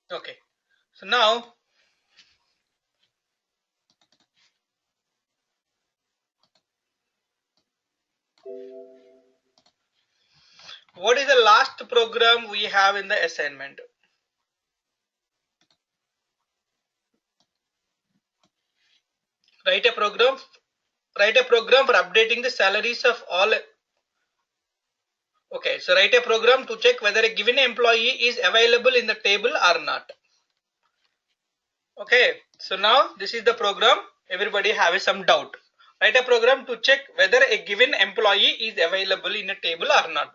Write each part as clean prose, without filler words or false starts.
Okay, so now what is the last program we have in the assignment? Write a program for updating the salaries of all. Okay, so write a program to check whether a given employee is available in the table or not. Okay, so now this is the program. Everybody have some doubt. Write a program to check whether a given employee is available in a table or not.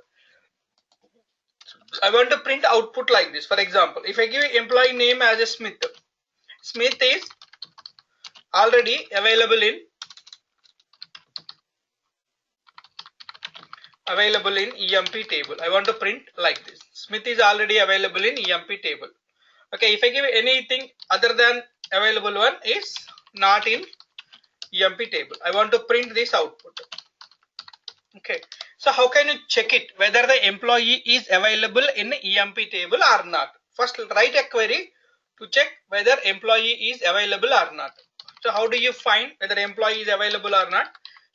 I want to print output like this. For example, if I give employee name as a Smith, Smith is already available in EMP table. I want to print like this. Smith is already available in EMP table. Okay, if I give anything other than available one is not in EMP table. I want to print this output. Okay, so how can you check it whether the employee is available in EMP table or not? First, write a query to check whether employee is available or not. So how do you find whether employee is available or not?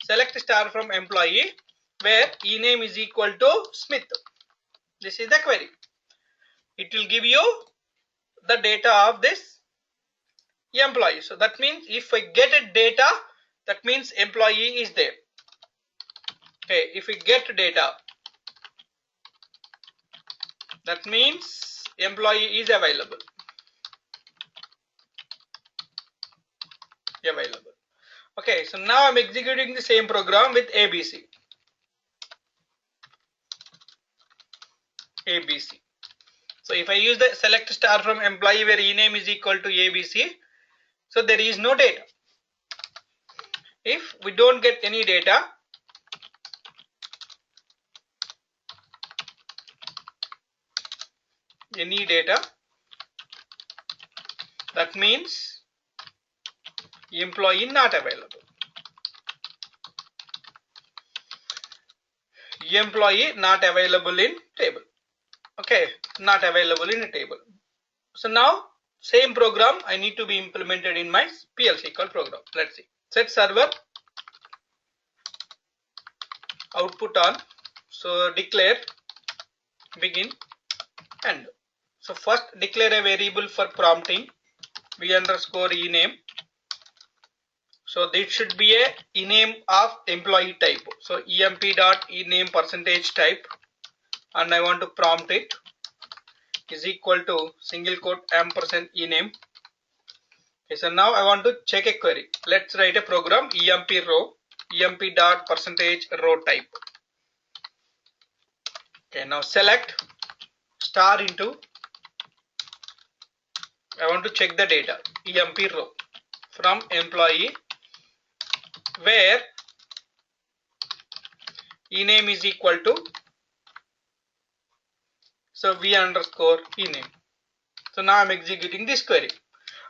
Select star from employee where ename is equal to Smith. This is the query. It will give you the data of this employee. So that means if I get a data, that means employee is there. Okay, if we get data, that means employee is available. Okay, so now I'm executing the same program with ABC. So if I use the select star from employee where ename is equal to ABC, so there is no data. If we don't get any data, that means employee not available. Employee not available in table. Okay, not available in a table. So now same program I need to be implemented in my PL SQL program. Let's see. Set server output on. So declare begin end. So first declare a variable for prompting v underscore ename. So this should be a ename of employee type. So emp dot ename percentage type, and I want to prompt it is equal to single quote ampersand ename. Okay, so now I want to check a query. Let's write a program emp row, emp dot percentage row type. Okay, now select star into, I want to check the data emp row from employee where ename is equal to, so v underscore ename. So now I'm executing this query.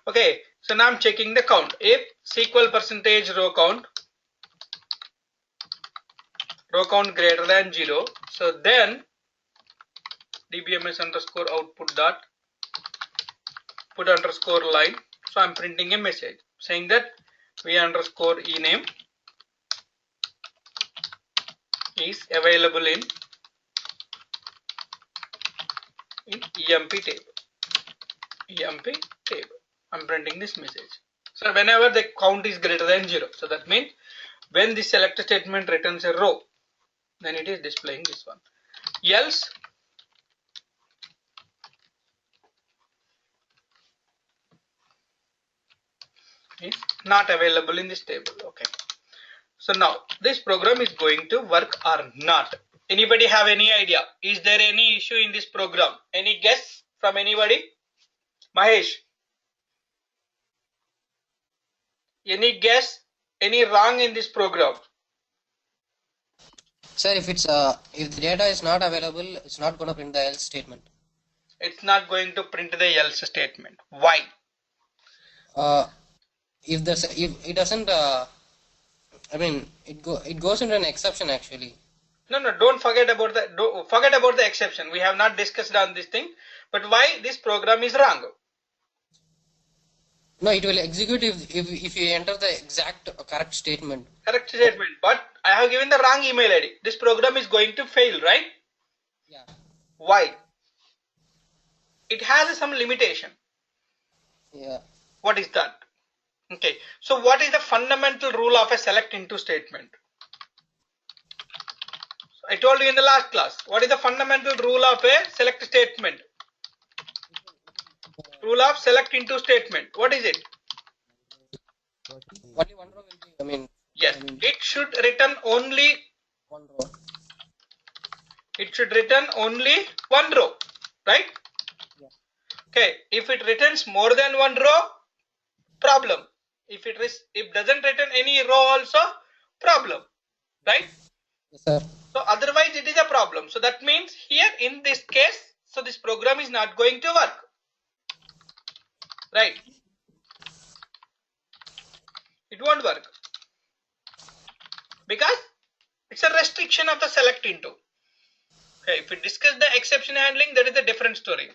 Okay, so now I'm checking the count. If SQL percentage row count greater than 0, so then dbms underscore output dot put underscore line. So I'm printing a message saying that v underscore ename is available in EMP table. I'm printing this message. So whenever the count is greater than 0, so that means when the select statement returns a row, then it is displaying this one. Else is not available in this table. Okay. So now this program is going to work or not. Anybody have any idea? Is there any issue in this program? Any guess from anybody? Mahesh. Any guess? Any wrong in this program? Sir, if the data is not available, it's not going to print the else statement. It's not going to print the else statement. Why? If it doesn't, I mean, it goes into an exception actually. No, don't forget about the exception. We have not discussed on this thing. But why this program is wrong? No, it will execute if you enter the exact correct statement. Correct statement. But I have given the wrong email ID. This program is going to fail, right? Yeah. Why? It has some limitation. Yeah. What is that? Okay. So what is the fundamental rule of a select into statement? I told you in the last class. What is the fundamental rule of a select statement? Rule of select into statement. What is it? Only one row will be. Yes. It should return only. One row. It should return only one row, right? Yeah. Okay. If it returns more than one row, problem. If it doesn't return any row also, problem, right? Yes, sir. So otherwise it is a problem. So that means here in this case, so this program is not going to work, right? It won't work because it's a restriction of the select into. Okay, if we discuss the exception handling, that is a different story.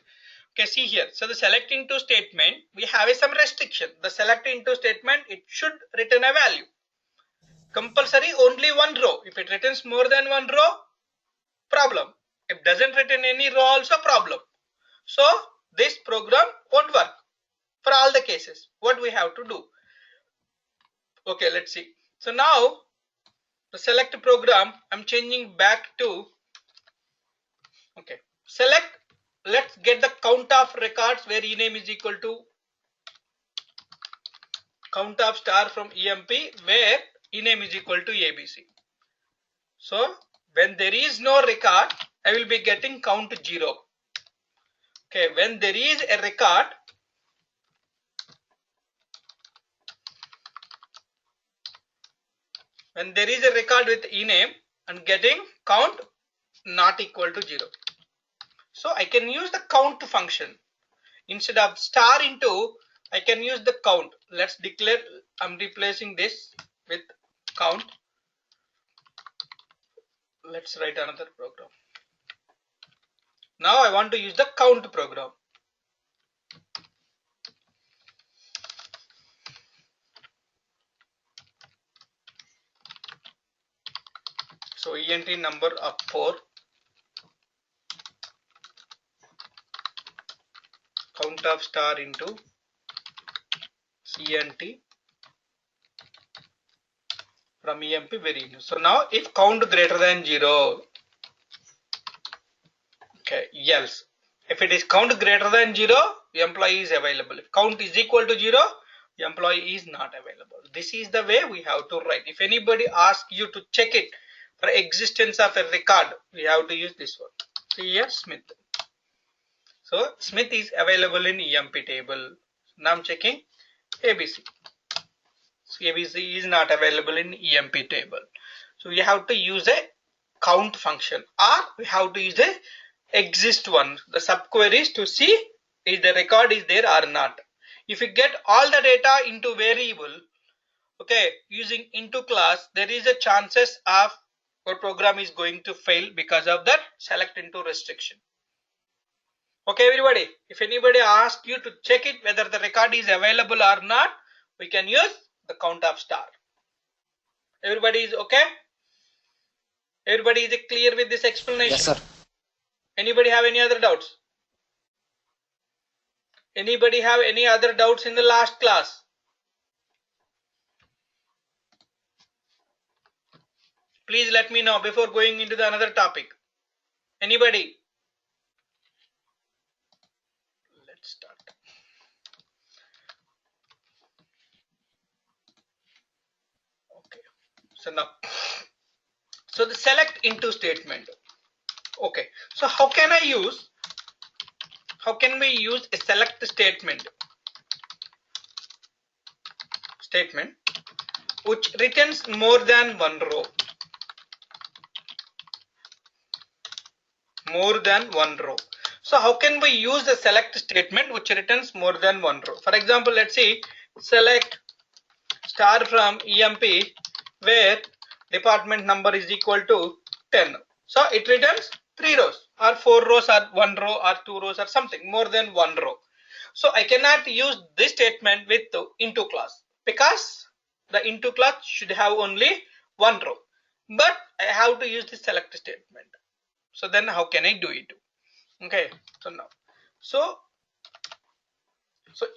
Okay, see here. So the select into statement, we have some restriction. The select into statement, it should return a value. Compulsory only one row. If it returns more than one row, problem. If doesn't return any row also, problem. So this program won't work for all the cases. What we have to do? Okay, let's see. So now the select program, I'm changing back to, okay, select. Let's get the count of records where ename is equal to count of star from emp where ename is equal to abc. So when there is no record, I will be getting count 0. Okay, when there is a record, when there is a record with ename and getting count not equal to 0. So I can use the count function. Instead of star into, I can use the count. Let's declare, I'm replacing this with count. Let's write another program. Now I want to use the count program. So ent number of 4, count of star into cnt from emp very new. So now if count greater than 0, okay, else. If it is count greater than 0, employee is available. If count is equal to 0, employee is not available. This is the way we have to write. If anybody asks you to check it for existence of a record, we have to use this one. See here, Smith. So Smith is available in emp table. Now I'm checking ABC. So ABC is not available in emp table. So we have to use a count function, or we have to use a exist one, the subqueries, to see if the record is there or not. If you get all the data into variable, okay, using into class, there is a chances of our program is going to fail because of that select into restriction. Okay, everybody, if anybody asks you to check it whether the record is available or not, we can use the count of star. Everybody is okay? Everybody is clear with this explanation? Yes, sir. Anybody have any other doubts? Anybody have any other doubts in the last class? Please let me know before going into the another topic. Anybody? Let's start. Okay. So now, so the select into statement. Okay. So how can we use a select statement which returns more than one row? More than one row. So how can we use the select statement which returns more than one row? For example, let's see select star from emp where department number is equal to 10. So it returns 3 rows or 4 rows or 1 row or 2 rows or something more than one row. So I cannot use this statement with the into clause because the into clause should have only one row, but I have to use the select statement. So then how can I do it? Okay, so now, so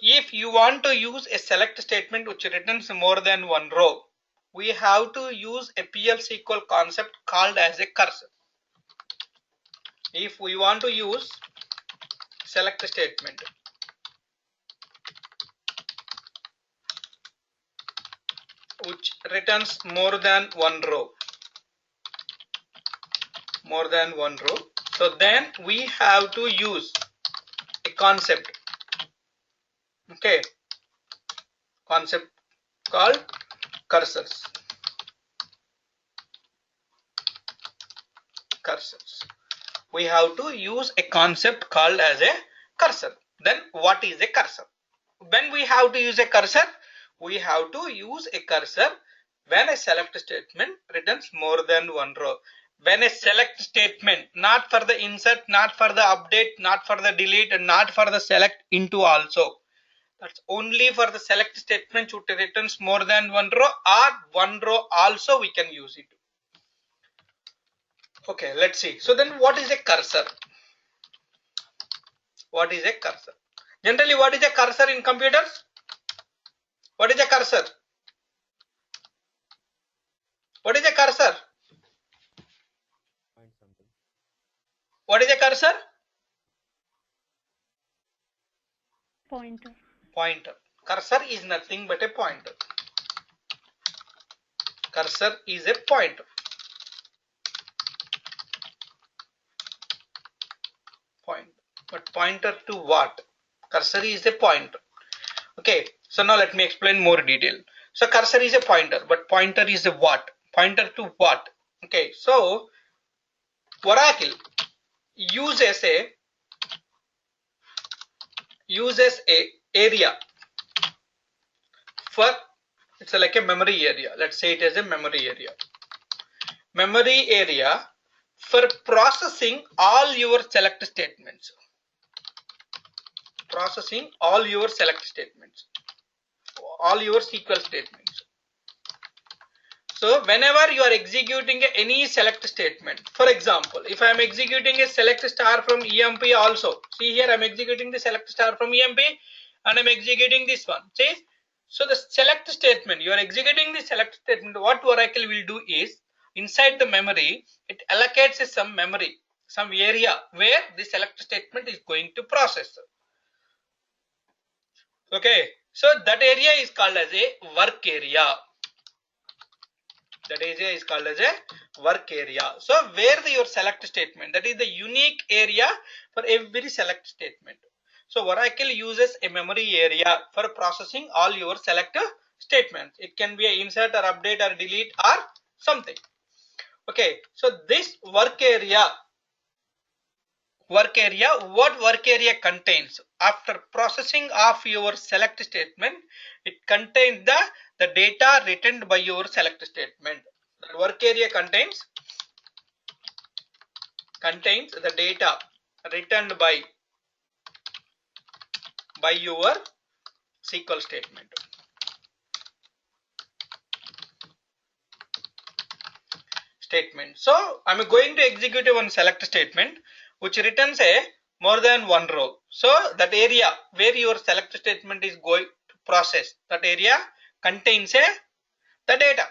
if you want to use a select statement which returns more than one row, we have to use a PL SQL concept called as a cursor. If we want to use select statement which returns more than one row, so then we have to use a concept, okay, concept called cursors. We have to use a concept called as a cursor. Then what is a cursor? When we have to use a cursor, we have to use a cursor when a select statement returns more than one row. When a select statement, not for the insert, not for the update, not for the delete, and not for the select into also. That's only for the select statement which returns more than one row or one row also we can use it. Okay, let's see. So then what is a cursor? What is a cursor? Generally, what is a cursor in computers? What is a cursor? What is a cursor? What is a cursor? Pointer. Pointer. Cursor is nothing but a pointer. Cursor is a pointer. But pointer to what? Cursor is a pointer. Okay, so now let me explain more detail. So cursor is a pointer, but pointer is a what? Pointer to what? Okay, so Oracle uses a area for, it's like a memory area. Let's say it is a memory area. Memory area for processing all your select statements. Processing all your select statements, all your SQL statements. So whenever you are executing any select statement, for example, if I am executing a select star from EMP also, see here I am executing the select star from EMP and I am executing this one. See, so the select statement, you are executing the select statement, what Oracle will do is, inside the memory, it allocates some memory, some area where the select statement is going to process. Okay, so that area is called as a work area. That area is called as a work area. So where your select statement, that is the unique area for every select statement. So Oracle uses a memory area for processing all your select statements. It can be an insert or update or delete or something. Okay, so this work area, what work area contains? After processing of your select statement, it contains the data written by your select statement. The work area contains the data written by your SQL statement. So I'm going to execute one select statement which returns a more than one row. So that area where your select statement is going to process, that area contains the data.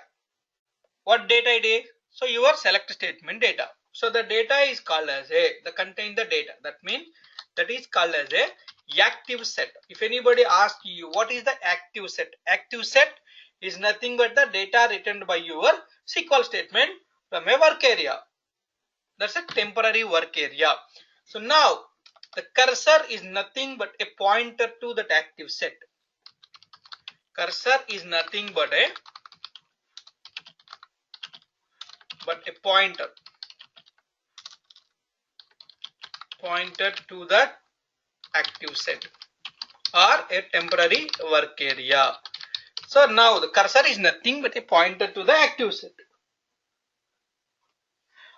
What data it is? So your select statement data. So the data is called as contain the data. That means that is called as a active set. If anybody asks you what is the active set is nothing but the data written by your SQL statement from a work area. That's a temporary work area. So now the cursor is nothing but a pointer to that active set. Cursor is nothing but a pointer to the active set or a temporary work area. So now the cursor is nothing but a pointer to the active set.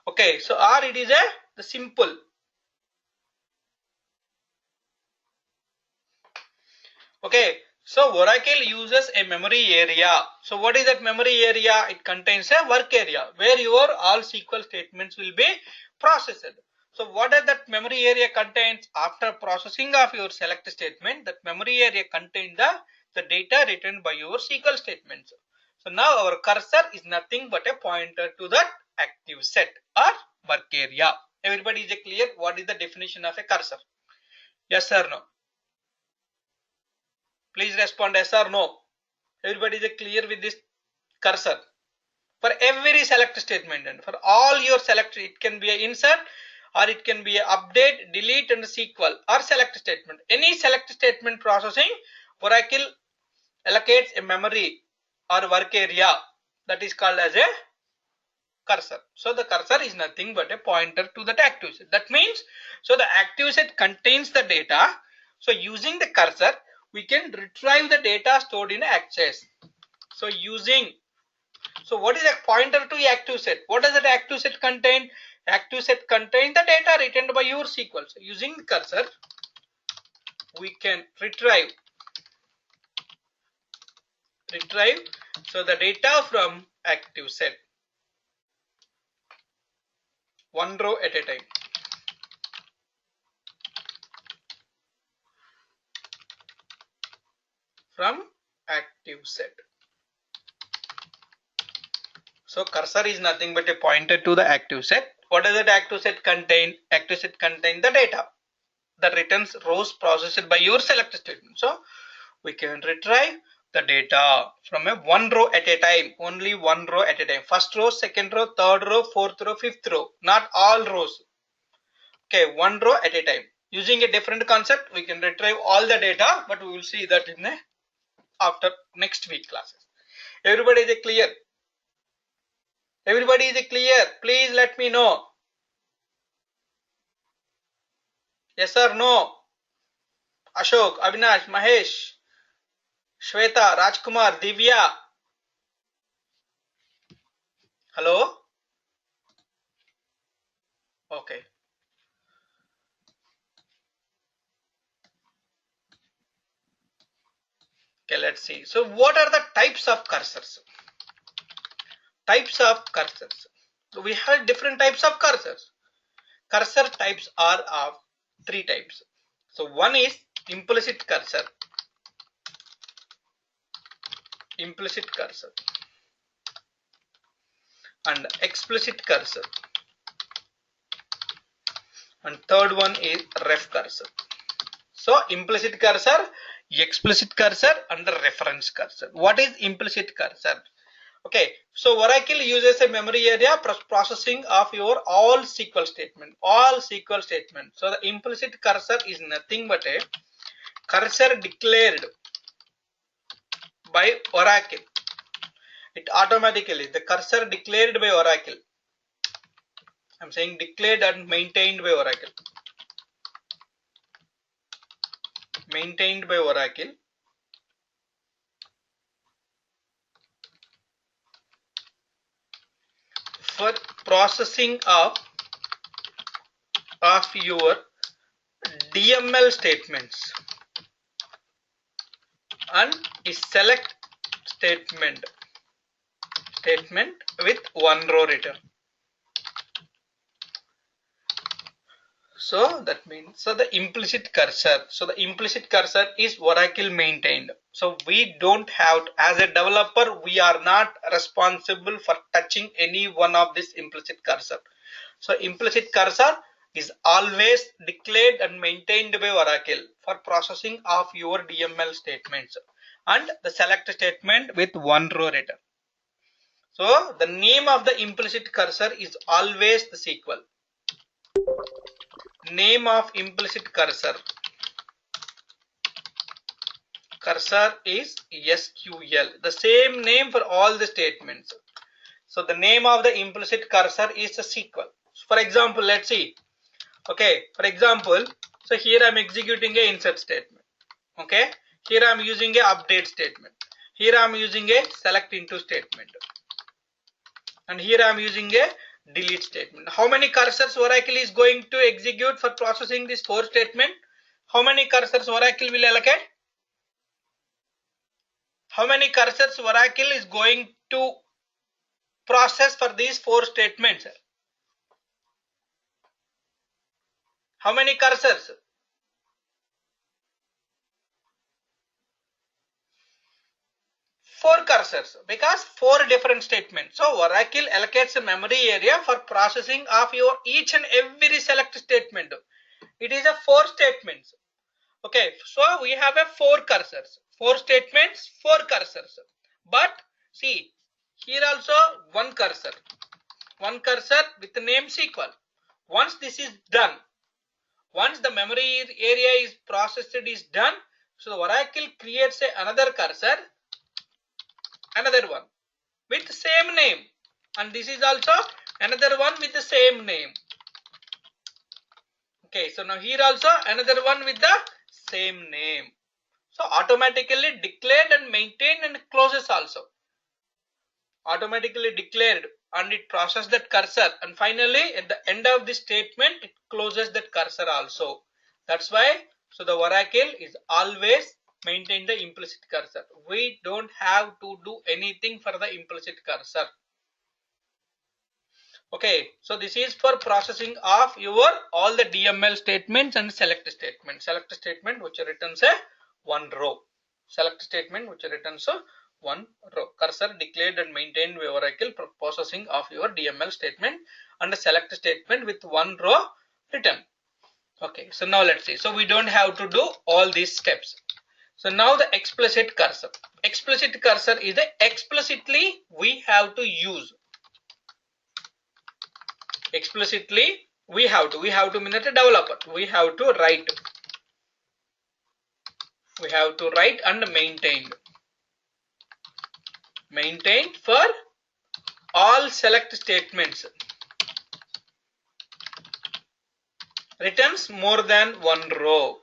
Okay, so or it is the simple. Okay, so Oracle uses a memory area. So what is that memory area? It contains a work area where your all SQL statements will be processed. So what does that memory area contains? After processing of your select statement, that memory area contains the data written by your SQL statements. So now our cursor is nothing but a pointer to that active set or work area. Everybody is clear what is the definition of a cursor? Yes or no? Please respond yes or no. Everybody is clear with this cursor? For every select statement and for all your select, it can be an insert or it can be an update, delete and SQL or select statement. Any select statement processing, Oracle allocates a memory or work area that is called as a cursor. So the cursor is nothing but a pointer to that active set. That means, so the active set contains the data. So using the cursor, we can retrieve the data stored in access. So what is a pointer to active set? What does that active set contain? Active set contains the data written by your SQL. So using the cursor, we can retrieve so the data from active set, one row at a time. From active set. So cursor is nothing but a pointer to the active set. What does that active set contain? Active set contains the data that returns rows processed by your select statement. So we can retrieve the data from a one row at a time, only one row at a time. First row, second row, third row, fourth row, fifth row, not all rows. Okay, one row at a time. Using a different concept, we can retrieve all the data, but we will see that in after next week classes. Everybody is clear? Everybody is clear? Please let me know. Yes or no? Ashok, Avinash, Mahesh, Shweta, Rajkumar, Divya. Hello? Okay. Okay, let's see. So what are the types of cursors? Types of cursors. So we have different types of cursors. Cursor types are of three types. So one is implicit cursor. Implicit cursor. And explicit cursor. And third one is ref cursor. So implicit cursor, explicit cursor and the reference cursor. What is implicit cursor? Okay, so Oracle uses a memory area processing of your all SQL statement. All SQL statement. So the implicit cursor is nothing but a cursor declared by Oracle. It automatically, the cursor declared by Oracle. I'm saying declared and maintained by Oracle. Maintained by Oracle. For processing of your DML statements and is select statement with one row return. So that means, so the implicit cursor. So the implicit cursor is Oracle maintained. So we don't have, as a developer, we are not responsible for touching any one of this implicit cursor. So implicit cursor is always declared and maintained by Oracle for processing of your DML statements and the select statement with one row return. So the name of the implicit cursor is always the SQL. Name of implicit cursor is SQL. The same name for all the statements. So the name of the implicit cursor is the SQL. For example, let's see. Okay, for example, so here I'm executing a insert statement. Okay, here I'm using a update statement. Here I'm using a select into statement. And here I'm using a delete statement. How many cursors Oracle is going to execute for processing this four statement? How many cursors Oracle will allocate? how many cursors Oracle is going to process for these 4 statements? How many cursors? 4 cursors, because 4 different statements. So Oracle allocates a memory area for processing of your each and every select statement. It is a 4 statements. Okay, so we have a 4 cursors, 4 statements, 4 cursors. But see, here also one cursor with the name SQL. Once this is done, once the memory area is processed, is done, so Oracle creates another cursor, another one with the same name, and this is also another one with the same name. Okay, so now here also another one with the same name. So automatically declared and maintained and closes also. Automatically declared and it processes that cursor, and finally at the end of this statement it closes that cursor also. That's why so the Oracle is always maintain the implicit cursor. We don't have to do anything for the implicit cursor. Okay, so this is for processing of your all the DML statements and select statement. Select statement which returns a one row. Select statement which returns a one row. Cursor declared and maintained by Oracle for processing of your DML statement, and a select statement with one row return. Okay, so now let's see. So we don't have to do all these steps. So now the explicit cursor. Explicit cursor is the explicitly we have to use. Explicitly we have to mean that a developer, we have to write and maintain for all select statements, returns more than one row.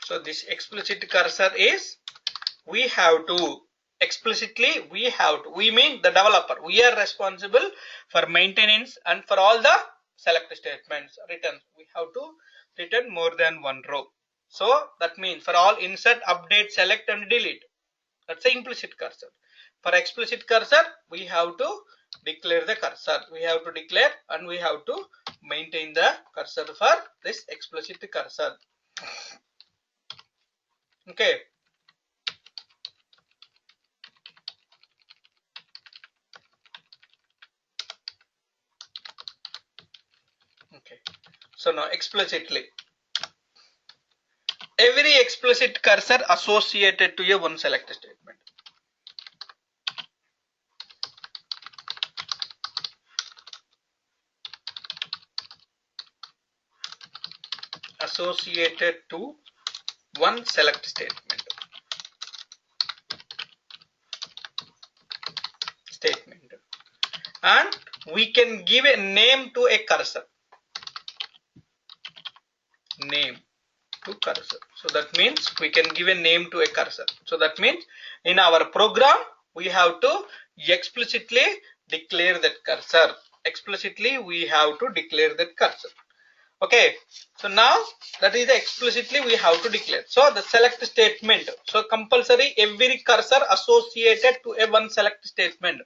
So this explicit cursor is we have to explicitly we mean the developer, we are responsible for maintenance and for all the select statements return, we have to return more than one row. So that means for all insert, update, select and delete, that's the implicit cursor. For explicit cursor we have to declare the cursor, we have to declare and we have to maintain the cursor for this explicit cursor. Okay. Okay, so now explicitly, every explicit cursor associated to a one select statement. Associated to one select statement. And we can give a name to a cursor. Name to cursor. So that means we can give a name to a cursor. So that means in our program we have to explicitly declare that cursor. Explicitly we have to declare that cursor. Okay, so now that is explicitly we have to declare. So the select statement, so compulsory every cursor associated to a one select statement,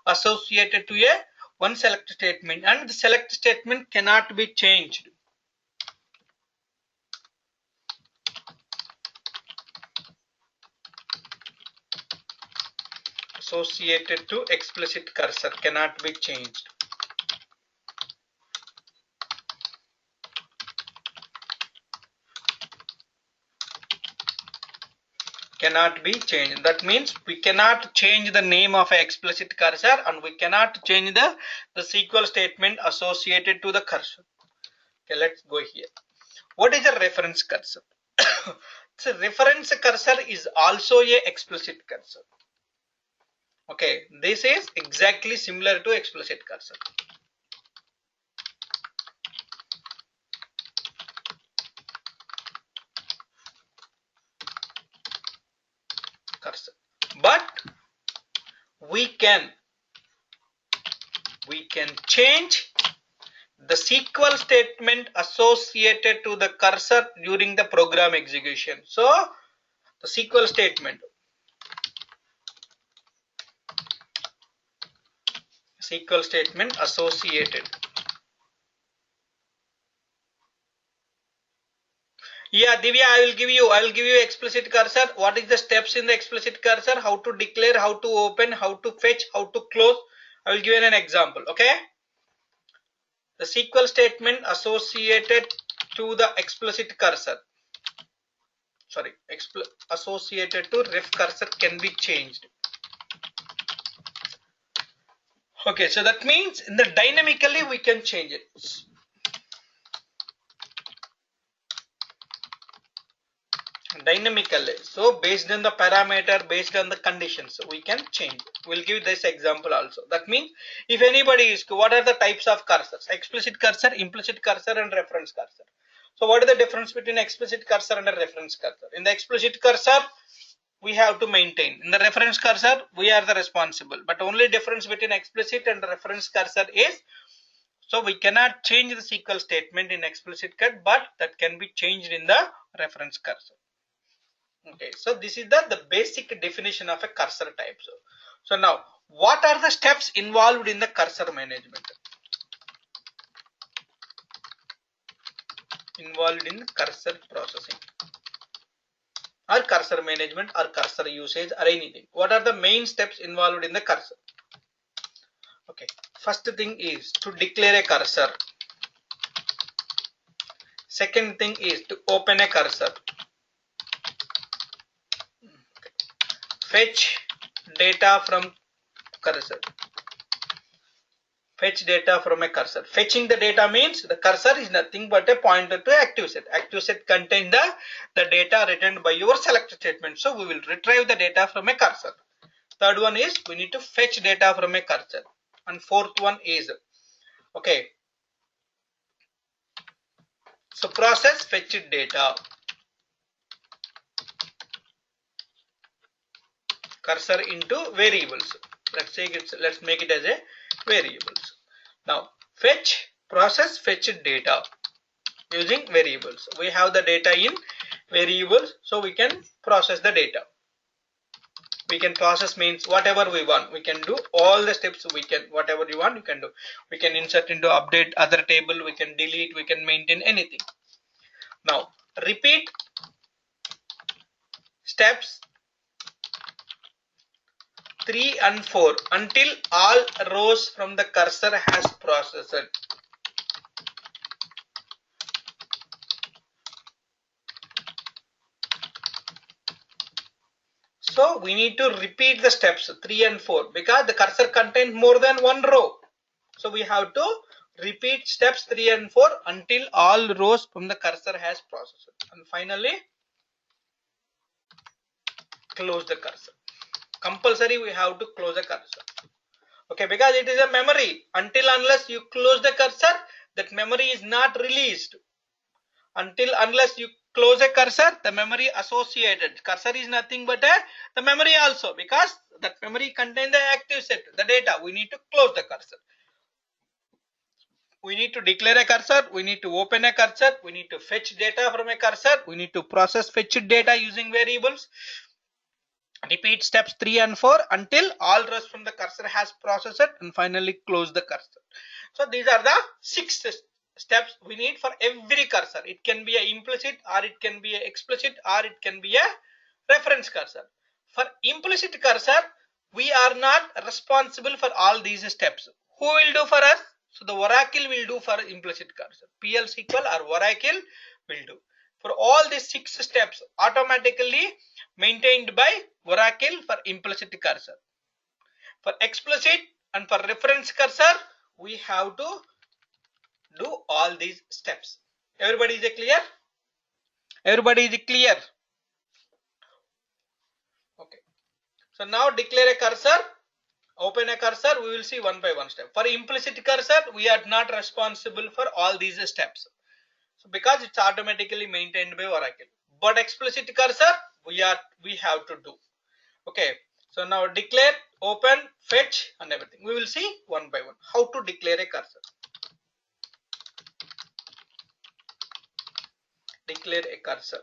associated to a one select statement, and the select statement cannot be changed. Associated to explicit cursor cannot be changed. Cannot be changed. That means we cannot change the name of an explicit cursor, and we cannot change the SQL statement associated to the cursor. Okay, let's go here. What is a reference cursor? So reference cursor is also a explicit cursor. Okay, this is exactly similar to explicit cursor. But we can change the SQL statement associated to the cursor during the program execution. So the SQL statement. SQL statement associated. Yeah, Divya, I will give you explicit cursor. What is the steps in the explicit cursor? How to declare, how to open, how to fetch, how to close. I will give you an example. Okay. The SQL statement associated to the explicit cursor. Sorry, associated to ref cursor can be changed. Okay, so that means in the dynamically we can change it. Dynamically, so based on the parameter, based on the conditions, we can change. We'll give this example also. That means if anybody is, what are the types of cursors? Explicit cursor, implicit cursor, and reference cursor. So what is the difference between explicit cursor and a reference cursor? In the explicit cursor, we have to maintain. In the reference cursor, we are the responsible. But only difference between explicit and reference cursor is, so we cannot change the SQL statement in explicit cut, but that can be changed in the reference cursor. Okay, so this is the basic definition of a cursor type. So now, what are the steps involved in the cursor management? Involved in cursor processing or cursor management or cursor usage or anything. What are the main steps involved in the cursor? Okay, first thing is to declare a cursor. Second thing is to open a cursor. Fetch data from cursor. Fetch data from a cursor. Fetching the data means the cursor is nothing but a pointer to active set. Active set contains the data returned by your select statement. So we will retrieve the data from a cursor. Third one is we need to fetch data from a cursor. And fourth one is, okay, so process fetched data. Cursor into variables. Let's make it as a variables. Now fetch, process fetched data using variables. We have the data in variables, so we can process the data. We can process means whatever we want. We can do all the steps. We can, whatever you want, you can do. We can insert into update other table. We can delete. We can maintain anything. Now repeat steps 3 and 4 until all rows from the cursor has processed. So we need to repeat the steps 3 and 4 because the cursor contains more than one row. So we have to repeat steps 3 and 4 until all rows from the cursor has processed. And finally, close the cursor. Compulsory we have to close the cursor. Okay, because it is a memory. Until unless you close the cursor, that memory is not released. Until unless you close a cursor, the memory associated. Cursor is nothing but the memory also, because that memory contains the active set, the data. We need to close the cursor. We need to declare a cursor. We need to open a cursor. We need to fetch data from a cursor. We need to process fetched data using variables. Repeat steps 3 and 4 until all rows from the cursor has processed, and finally close the cursor. So these are the 6 steps we need for every cursor. It can be a implicit, or it can be a explicit, or it can be a reference cursor. For implicit cursor, we are not responsible for all these steps. Who will do for us? So the Oracle will do for implicit cursor. PL SQL or Oracle will do. For all these 6 steps automatically maintained by Oracle for implicit cursor. For explicit and for reference cursor, we have to do all these steps. Everybody is clear? Everybody is clear? Okay. So now declare a cursor, open a cursor, we will see one by one step. For implicit cursor, we are not responsible for all these steps. So because it's automatically maintained by Oracle. But explicit cursor, we have to do. Okay. So now declare, open, fetch and everything. We will see one by one how to declare a cursor. Declare a cursor.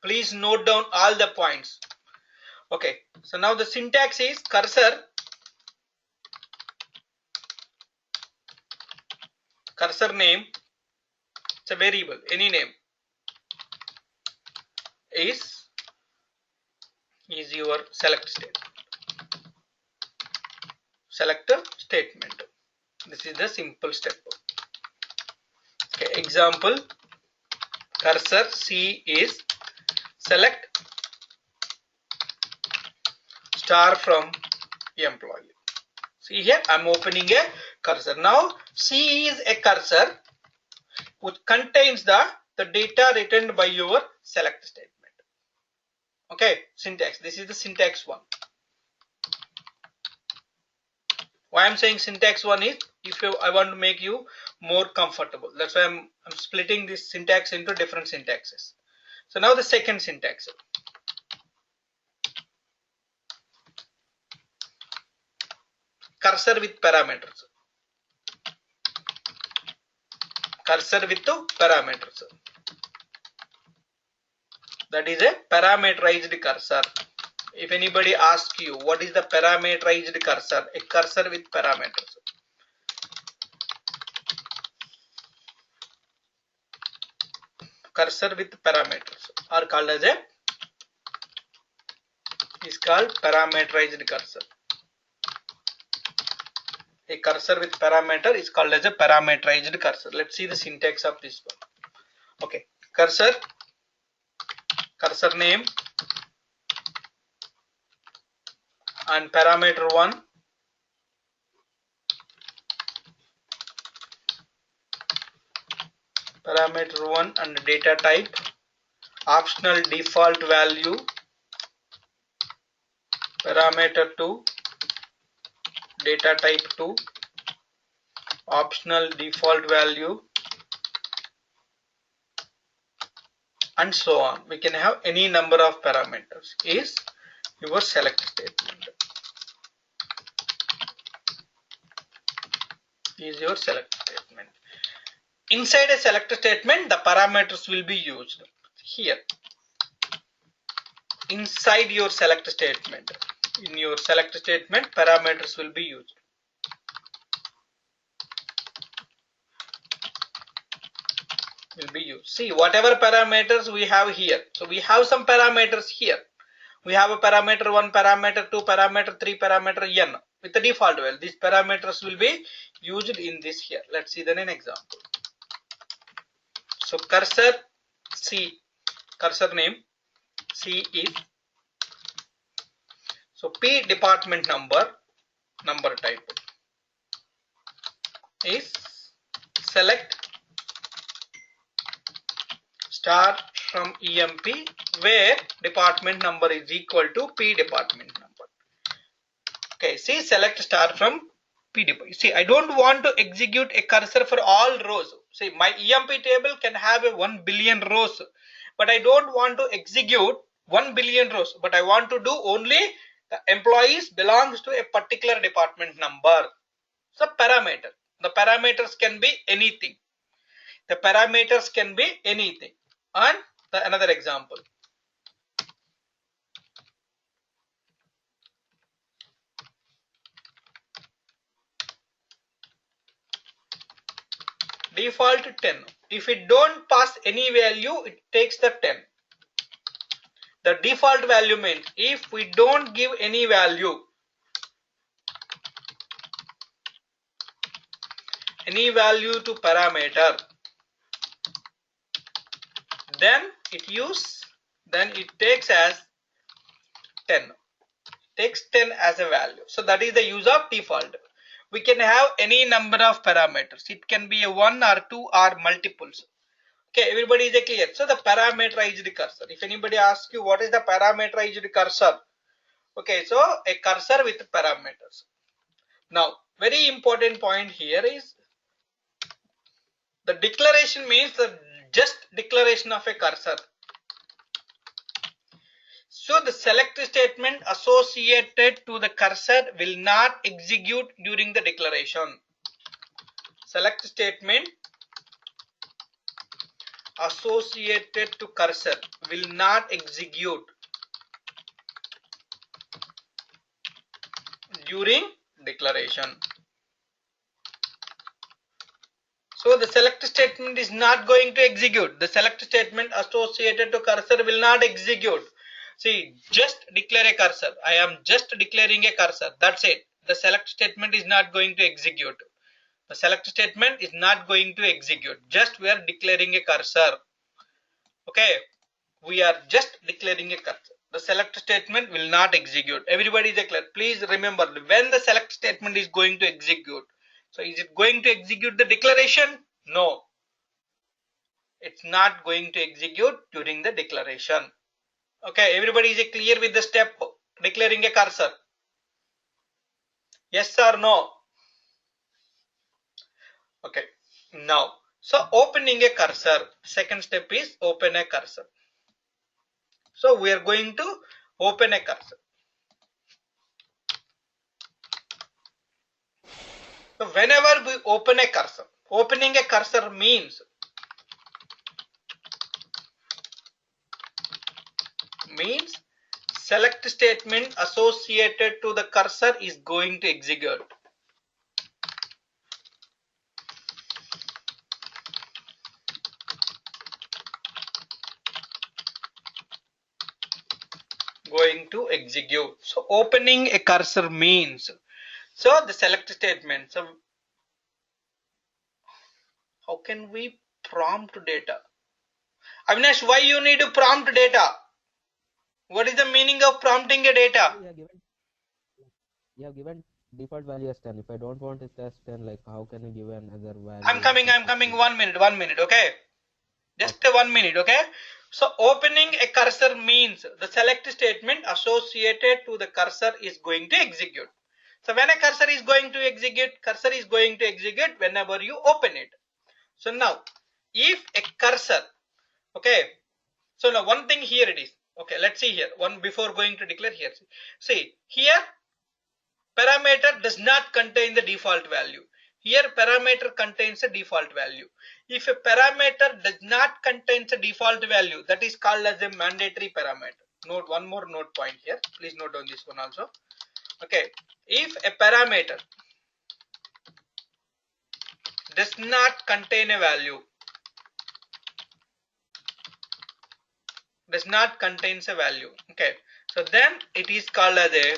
Please note down all the points. Okay, so now the syntax is cursor name, it's a variable, any name is your select statement. This is the simple step. Okay, example, cursor C is select star from employee. See here, I'm opening a cursor. Now C is a cursor which contains the data returned by your select statement. Okay, syntax. This is the syntax one. Why I'm saying syntax one is I want to make you more comfortable. That's why I'm splitting this syntax into different syntaxes. So now the second syntax. Cursor with parameters. Cursor with parameters. That is a parameterized cursor. If anybody asks you what is the parameterized cursor, a cursor with parameters. Cursor with parameters are called as parameterized cursor. A cursor with parameter is called as a parameterized cursor. Let's see the syntax of this one. Okay, cursor name and parameter 1 and data type, optional default value, parameter 2, data type 2, optional default value, and so on. We can have any number of parameters is your select statement. Is your select statement. Inside a select statement, the parameters will be used. Here, inside your select statement, in your select statement, parameters will be used. See, whatever parameters we have here. So we have some parameters here. We have a parameter 1, parameter 2, parameter 3, parameter n with the default value. These parameters will be used in this here. Let's see then an example. So cursor C, cursor name C is, so P department number type is select star from EMP where department number is equal to P department number. Okay, see, select star from P department. See, I don't want to execute a cursor for all rows. See, my EMP table can have a 1 billion rows, but I don't want to execute 1 billion rows, but I want to do only the employees belongs to a particular department number. So parameter. The parameters can be anything. The parameters can be anything. And another example. Default 10. If it don't pass any value, it takes the 10. The default value means if we don't give any value, to parameter, then it takes as 10. Takes 10 as a value. So that is the use of default. We can have any number of parameters. It can be a 1 or 2 or multiples. Okay, everybody is clear. So the parameterized cursor. If anybody asks you what is the parameterized cursor, okay, so a cursor with parameters. Now, very important point here is the declaration means the just declaration of a cursor. So the select statement associated to the cursor will not execute during the declaration. Select statement associated to cursor will not execute during declaration. So the select statement is not going to execute. The select statement associated to cursor will not execute. See, just declare a cursor. I am just declaring a cursor. That's it. The select statement is not going to execute. The select statement is not going to execute. Just we are declaring a cursor. Okay. We are just declaring a cursor. The select statement will not execute. Everybody is clear. Please remember when the select statement is going to execute. So is it going to execute the declaration? No. It's not going to execute during the declaration. Okay, everybody is clear with the step declaring a cursor? Yes or no? Okay, now, so opening a cursor, second step is open a cursor. So we are going to open a cursor. So whenever we open a cursor, opening a cursor means select statement associated to the cursor is going to execute. Going to execute. So opening a cursor means, so the select statement. So how can we prompt data? Avinash, why you need to prompt data? What is the meaning of prompting a data? You have given default value as 10. If I don't want it as 10, like how can you give another value? I'm coming. 1 minute. Okay. Just 1 minute. Okay. So opening a cursor means the select statement associated to the cursor is going to execute. So when a cursor is going to execute whenever you open it. So now, if a cursor, okay. So now one thing here it is. Okay, let's see here. One before going to declare here. See here, parameter does not contain the default value. Here parameter contains a default value. If a parameter does not contain the default value, that is called as a mandatory parameter. Note one more note point here. Please note down this one also. Okay, if a parameter does not contain a value, okay, so then it is called as a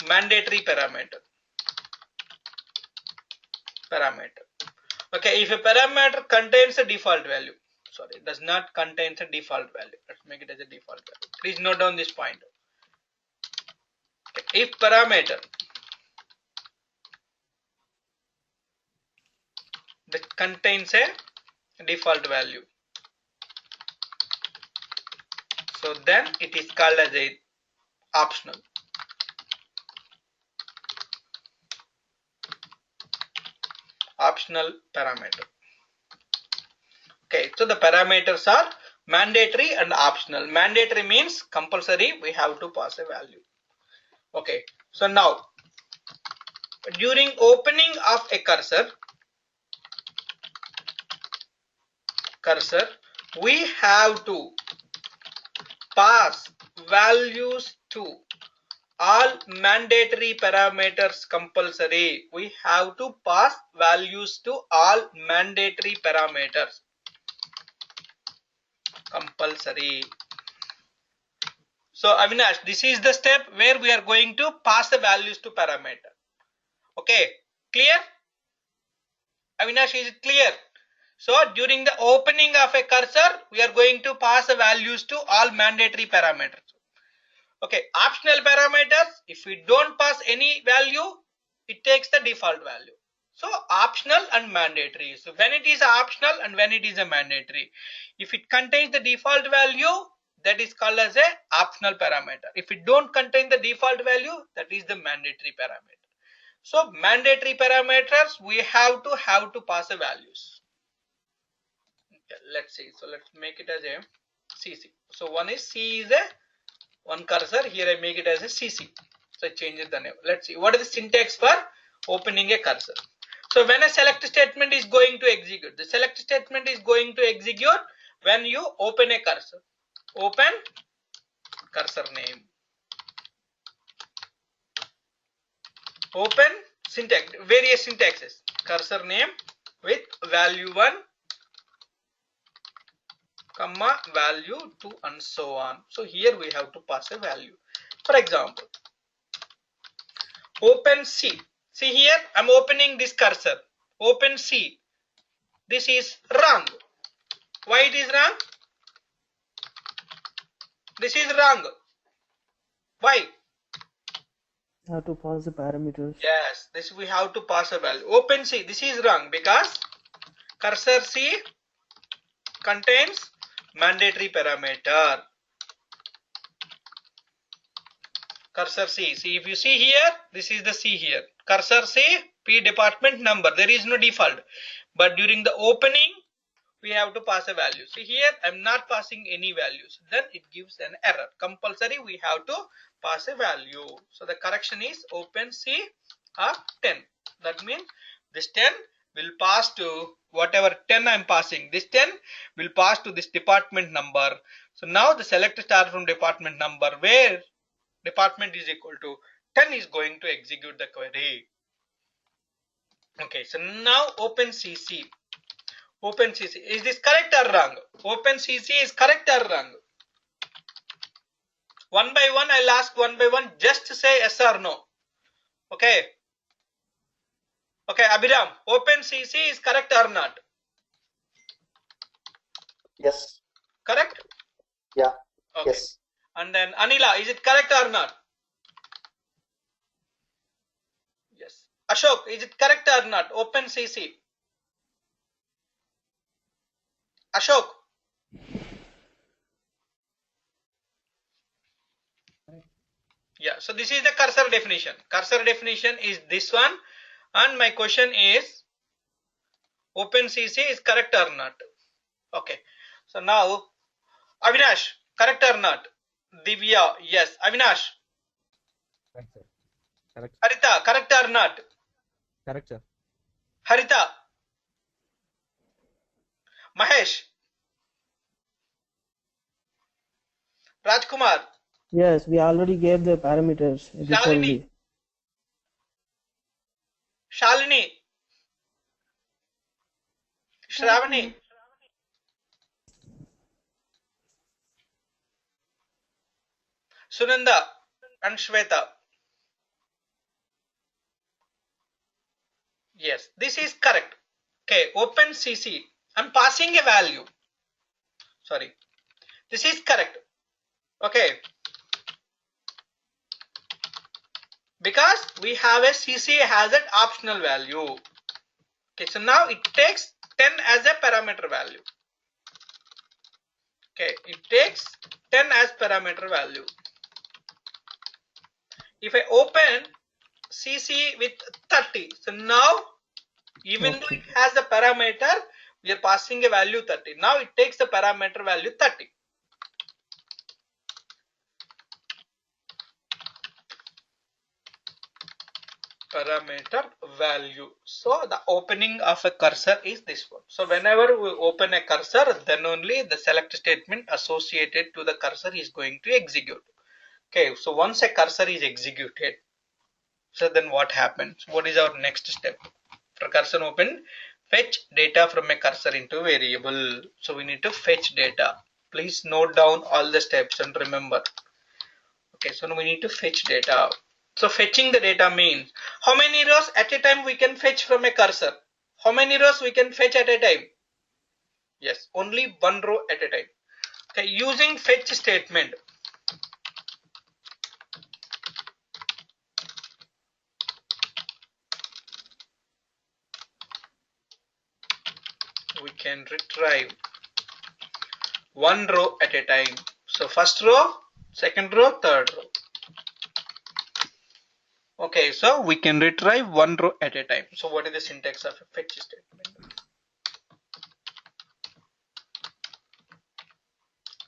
mandatory parameter. Okay, if a parameter contains a default value, sorry, does not contain a default value, let's make it as a default value. Please note down this point. Okay, if parameter that contains a default value, so then it is called as a optional. Parameter. Okay, so the parameters are mandatory and optional. Mandatory means compulsory, we have to pass a value. Okay, so now during opening of a cursor, we have to pass values to all mandatory parameters compulsory. We have to pass values to all mandatory parameters compulsory. So Avinash, this is the step where we are going to pass the values to parameter. Okay, clear? Avinash, is it clear? So during the opening of a cursor, we are going to pass the values to all mandatory parameters. Okay, optional parameters, if we don't pass any value, it takes the default value. So optional and mandatory. So when it is optional and when it is a mandatory, if it contains the default value, that is called as a optional parameter. If it don't contain the default value, that is the mandatory parameter. So mandatory parameters, we have to pass the values. Okay, let's see. So let's make it as a CC. So one is C is a one cursor. Here I make it as a CC. So I change it the name. Let's see what is the syntax for opening a cursor. So when a select statement is going to execute, the select statement is going to execute when you open a cursor. Open cursor name. Open syntax, various syntaxes. Cursor name with value 1, comma value 2 and so on. So here we have to pass a value. For example, open C. See here, I'm opening this cursor. Open C. This is wrong. Why it is wrong? This is wrong. Why? Have to pass the parameters. Yes, this we have to pass a value. Open C. This is wrong because cursor C contains mandatory parameter. Cursor C. See, if you see here, this is the C here. Cursor C, P department number. There is no default. But during the opening, we have to pass a value. See here, I'm not passing any values. Then it gives an error. Compulsory, we have to pass a value. So the correction is open C of 10. That means this 10 will pass to whatever 10 I'm passing. This 10 will pass to this department number. So now the select star from department number where department is equal to 10 is going to execute the query. Okay, so now open CC. Open CC. Is this correct or wrong? Open CC is correct or wrong? One by one, I'll ask one by one. Just say yes or no. Okay. Okay, Abhiram, open CC is correct or not? Yes. Correct? Yeah. Okay. Yes. And then Anila, is it correct or not? Yes. Ashok, is it correct or not? Open CC. Ashok. Yeah, so this is the cursor definition. Cursor definition is this one. And my question is, OpenCC is correct or not? Okay. So now, Avinash, correct or not? Divya, yes. Avinash. Correct, sir. Correct. Harita, correct or not? Correct, sir. Harita. Mahesh. Rajkumar. Yes, we already gave the parameters before Shalini. the. Shalini. Shravani. Sunanda and Shweta. Yes, this is correct. Okay, open CC. I'm passing a value. Sorry. This is correct. Okay. Because we have a CC has an optional value. Okay, so now it takes 10 as a parameter value. Okay, it takes 10 as parameter value. If I open CC with 30, so now even though it has a parameter, we are passing a value 30. Now it takes the parameter value 30. Parameter value. So the opening of a cursor is this one. So whenever we open a cursor, then only the select statement associated to the cursor is going to execute. Okay, so once a cursor is executed, so then what happens? What is our next step? For cursor open, fetch data from a cursor into variable. So we need to fetch data. Please note down all the steps and remember. Okay, so now we need to fetch data. So fetching the data means how many rows at a time we can fetch from a cursor? How many rows we can fetch at a time? Yes, only one row at a time. Okay, using fetch statement. We can retrieve one row at a time. So first row, second row, third row. Okay, so we can retrieve one row at a time. So what is the syntax of a fetch statement?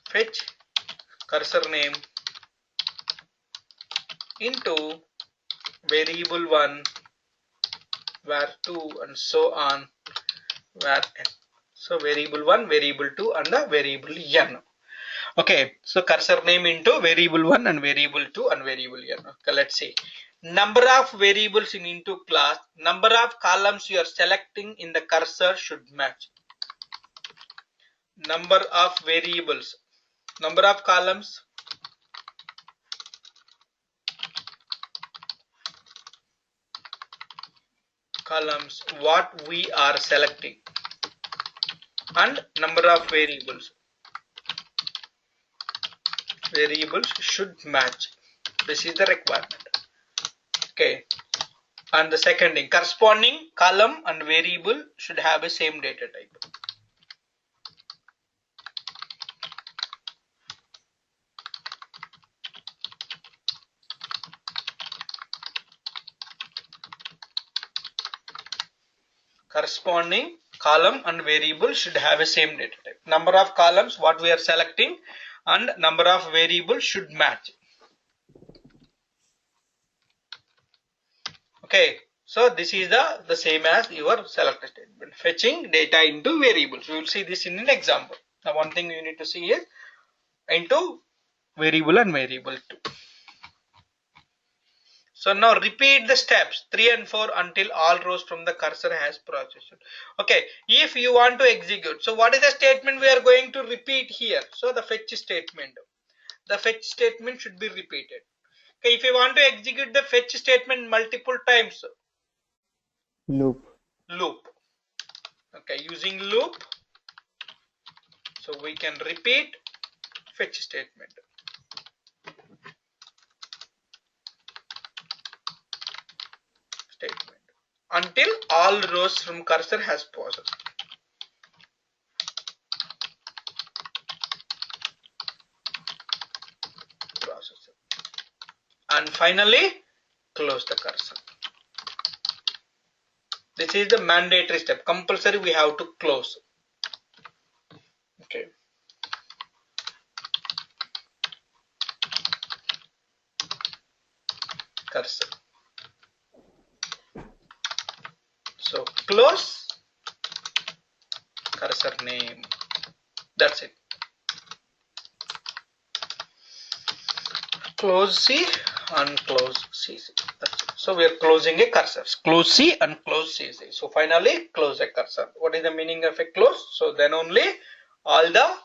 Fetch cursor name into variable 1, var2 and so on var n. So variable 1, variable 2 and the variable n. Okay, so cursor name into variable 1 and variable 2 and variable n. Okay, let's see. Number of variables in into class, number of columns you are selecting in the cursor should match. Number of variables, number of columns, what we are selecting, and number of variables should match. This is the requirement. Okay, and the second thing, corresponding column and variable should have a same data type. Corresponding column and variable should have a same data type. Number of columns what we are selecting and number of variables should match. Okay, so this is the same as your select statement, fetching data into variables. We will see this in an example. Now one thing you need to see is into variable and variable 2. So now repeat the steps 3 and 4 until all rows from the cursor has processed. Okay, if you want to execute, so what is the statement we are going to repeat here? So the fetch statement. The fetch statement should be repeated. Okay, if you want to execute the fetch statement multiple times, Loop. Okay, using loop, so we can repeat fetch statement. Until all rows from cursor has processed. And finally close the cursor. This is the mandatory step. Compulsory we have to close. Okay. Cursor. So close cursor name. That's it. Close C and close CC. So we are closing a cursor. Close C and close CC. So finally close a cursor. What is the meaning of a close? So then only all the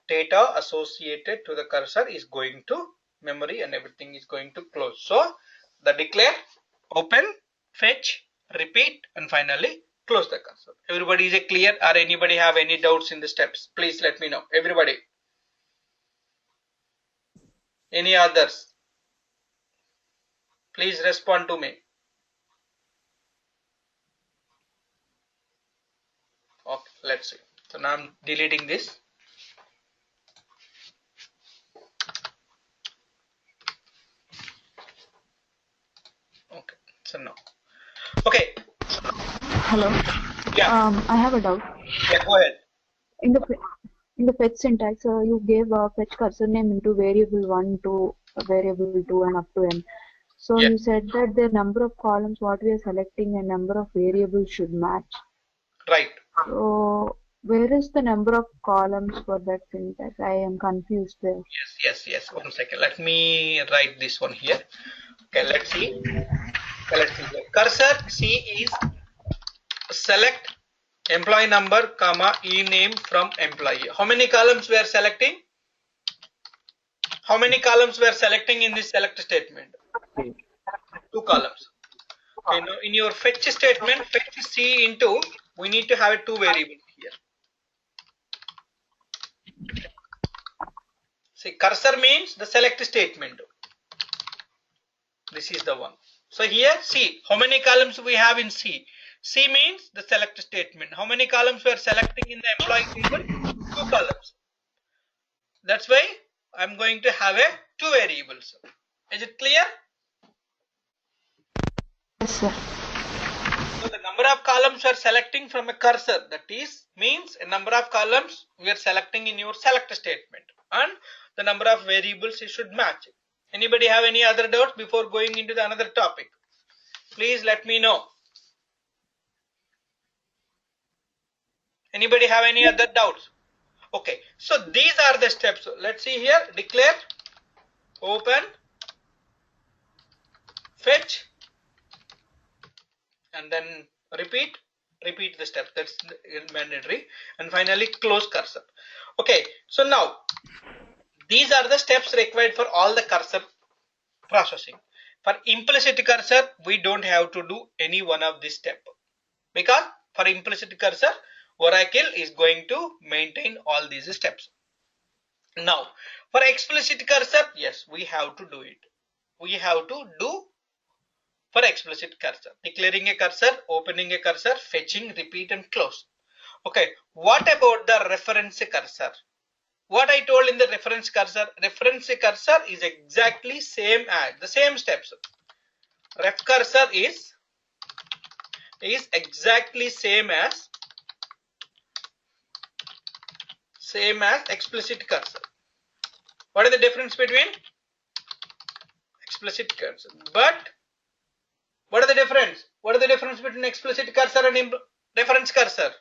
data associated to the cursor is going to memory and everything is going to close. So the declare, open, fetch, repeat and finally close the cursor. Everybody is clear, or anybody have any doubts in the steps? Please let me know. Everybody. Any others? Please respond to me. Okay, let's see. So now I'm deleting this. Okay, so now. Okay. Hello. Yeah. I have a doubt. Yeah, go ahead. In the fetch syntax, you gave a fetch cursor name into variable 1 to variable 2 and up to n. So Yeah. you said that the number of columns what we are selecting and number of variables should match. Right. So where is the number of columns for that syntax? I am confused there. Yes. 1 second. Let me write this one here. Okay, let's see. Okay, let's see. Cursor C is select employee number, comma, e-name from employee. How many columns we are selecting? How many columns we are selecting in this select statement? 2 columns. Okay, now in your fetch statement, fetch C into, we need to have 2 variables here. See, cursor means the select statement. This is the one. So here, C, how many columns we have in C? C means the select statement. How many columns we are selecting in the employee table? 2 columns. That's why I'm going to have 2 variables. Is it clear? Yes, sir. So the number of columns we are selecting from a cursor, that is means a number of columns we are selecting in your select statement, and the number of variables you should match. Anybody have any other doubts before going into the another topic? Please let me know. Anybody have any other doubts? Okay, so these are the steps. Let's see here. Declare, open, fetch, and then repeat the step. That's mandatory. And finally close cursor. Okay, so now these are the steps required for all the cursor processing. For implicit cursor, we don't have to do any one of this step, because for implicit cursor, Oracle is going to maintain all these steps. Now, for explicit cursor, yes, we have to do it. We have to do for explicit cursor, declaring a cursor, opening a cursor, fetching, repeat, and close. Okay, what about the reference cursor? What I told in the reference cursor is exactly same as the same steps. Ref cursor is exactly same as explicit cursor. What is the difference between explicit cursor? But what is the difference? What is the difference between explicit cursor and reference cursor?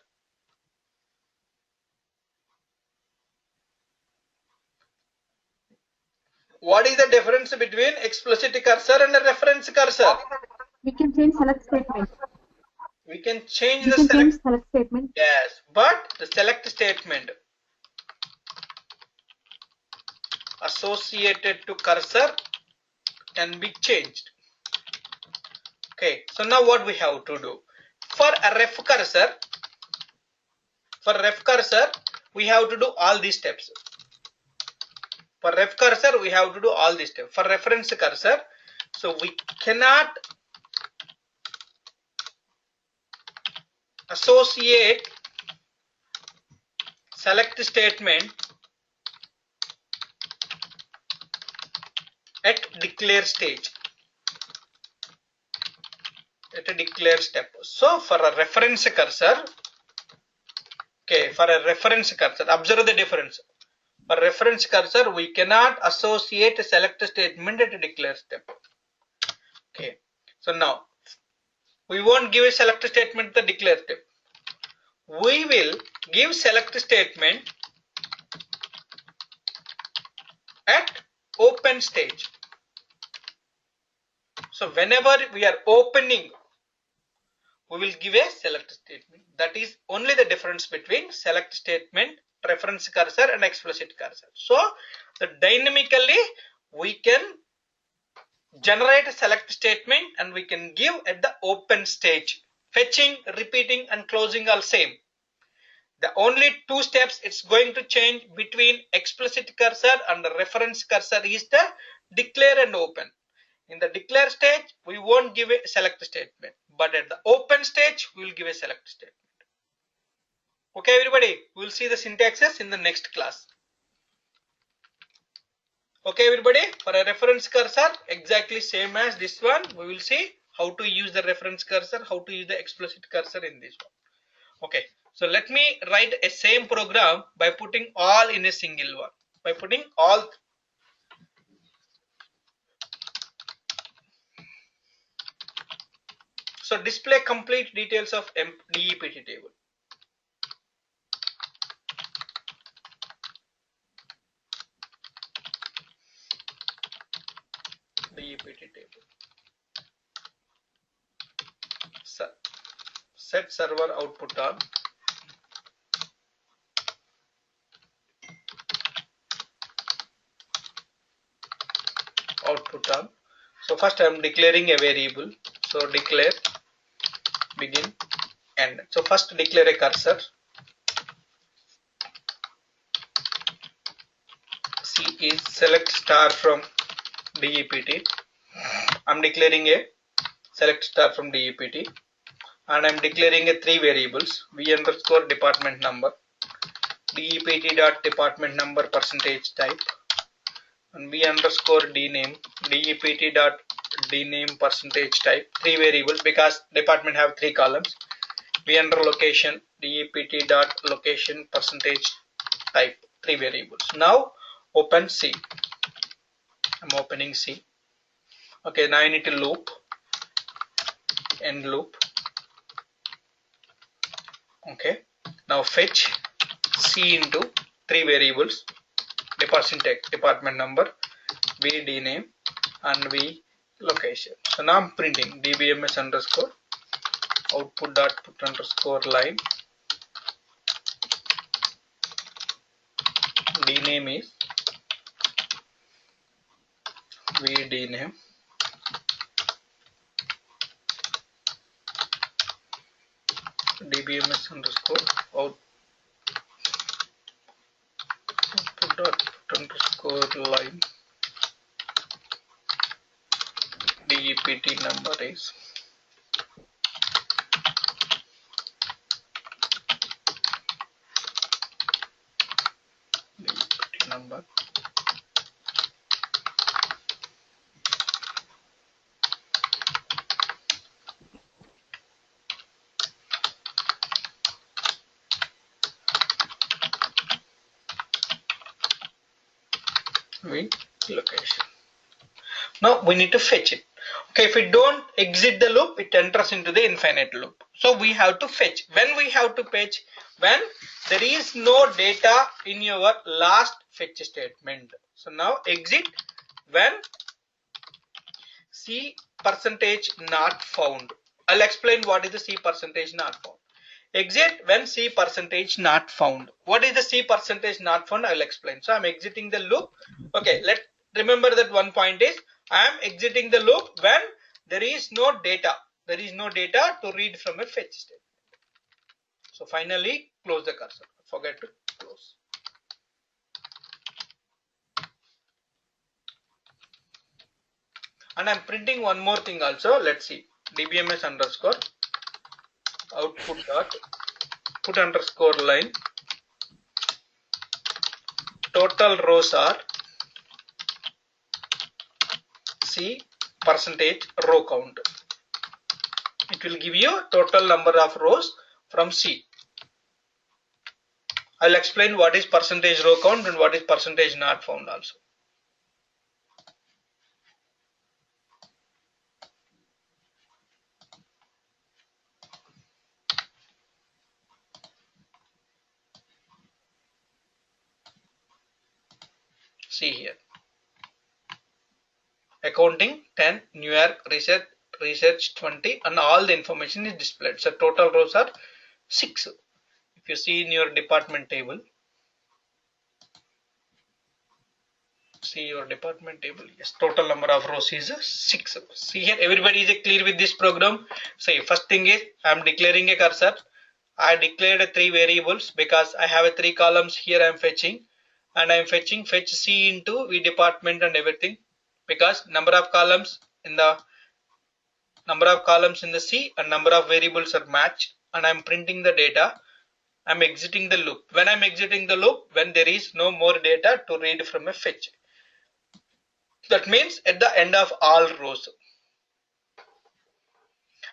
What is the difference between explicit cursor and a reference cursor? We can change select statement. We can change We the can change select statement. Yes, but the select statement associated to cursor can be changed. Okay, so now what we have to do? For a ref cursor, we have to do all these steps. For ref cursor, we have to do all these steps. For reference cursor, so we cannot associate select statement at declare stage, at a declare step. So for a reference cursor, observe the difference. For reference cursor, we cannot associate a select statement at a declare step. Okay, so now we won't give a select statement at the declare step. We will give select statement at open stage. So whenever we are opening, we will give a select statement. That is only the difference between select statement, reference cursor, and explicit cursor. So dynamically we can generate a select statement and we can give at the open stage. Fetching, repeating, and closing are same. The only two steps it's going to change between explicit cursor and the reference cursor is the declare and open. In the declare stage, we won't give a select statement, but at the open stage, we will give a select statement. Okay, everybody, we'll see the syntaxes in the next class. Okay, everybody, for a reference cursor, exactly same as this one, we will see how to use the reference cursor, how to use the explicit cursor in this one. Okay, so let me write a same program by putting all in a single one. By putting all. So display complete details of DEPT table. DEPT table. Set server output on. Output on. So first I am declaring a variable. So declare begin end. So first declare a cursor. C is select star from DEPT. I'm declaring a select star from DEPT, and I'm declaring a three variables: v underscore department number, DEPT dot department number percentage type, and v underscore dname, DEPT dot dname percentage type. Three variables because department have three columns. V under location, DEPT dot location percentage type. Three variables. Now open C. I'm opening C. Okay, now I need to loop, end loop. Okay, Now fetch C into three variables, department number, VD name, and V location. So now I'm printing dbms underscore output dot put underscore line. D name is VD name. dbms underscore output dot put underscore line. DEPT number is DEPT number. V location. Now we need to fetch it. Okay, if we don't exit the loop, it enters into the infinite loop. So we have to fetch. When we have to fetch? When there is no data in your last fetch statement. So now exit when C percentage not found. I'll explain what is the C percentage not found. Exit when C percentage not found. What is the C percentage not found? I'll explain. So I'm exiting the loop. Okay, let remember that one point is I am exiting the loop when there is no data. There is no data to read from a fetch state. So finally close the cursor. Forget to close. And I'm printing one more thing also. Let's see. dbms underscore output dot put underscore line. Total rows are C percentage row count. It will give you total number of rows from C. I'll explain what is percentage row count and what is percentage not found also. See here. Accounting 10, New York research 20, and all the information is displayed. So total rows are 6. If you see in your department table, see your department table, yes, total number of rows is 6. See here, everybody is clear with this program. See, first thing is I am declaring a cursor. I declared 3 variables because I have 3 columns here. I am fetching, and I am fetching fetch C into V department and everything, because number of columns in the C and number of variables are matched, and I am printing the data. I am exiting the loop. When I am exiting the loop, when there is no more data to read from a fetch. That means at the end of all rows.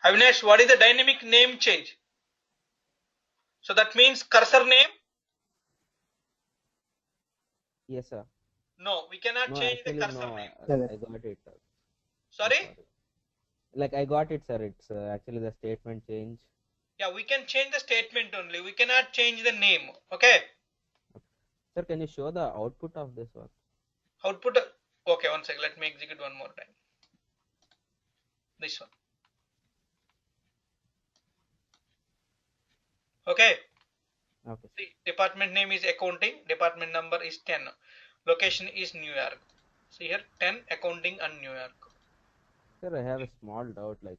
Avinash, what is the dynamic name change? So that means cursor name? Yes, sir. No, we cannot No, change the actually, cursor no. name. I got it, sir. Sorry? Like I got it, sir. It's actually the statement change. Yeah, we can change the statement only. We cannot change the name. Okay. Sir, can you show the output of this one? Output. Okay, one second. Let me execute one more time. This one. Okay. Okay. See, department name is accounting. Department number is 10. Location is New York. See here, 10 accounting and New York. Sir, I have a small doubt. Like,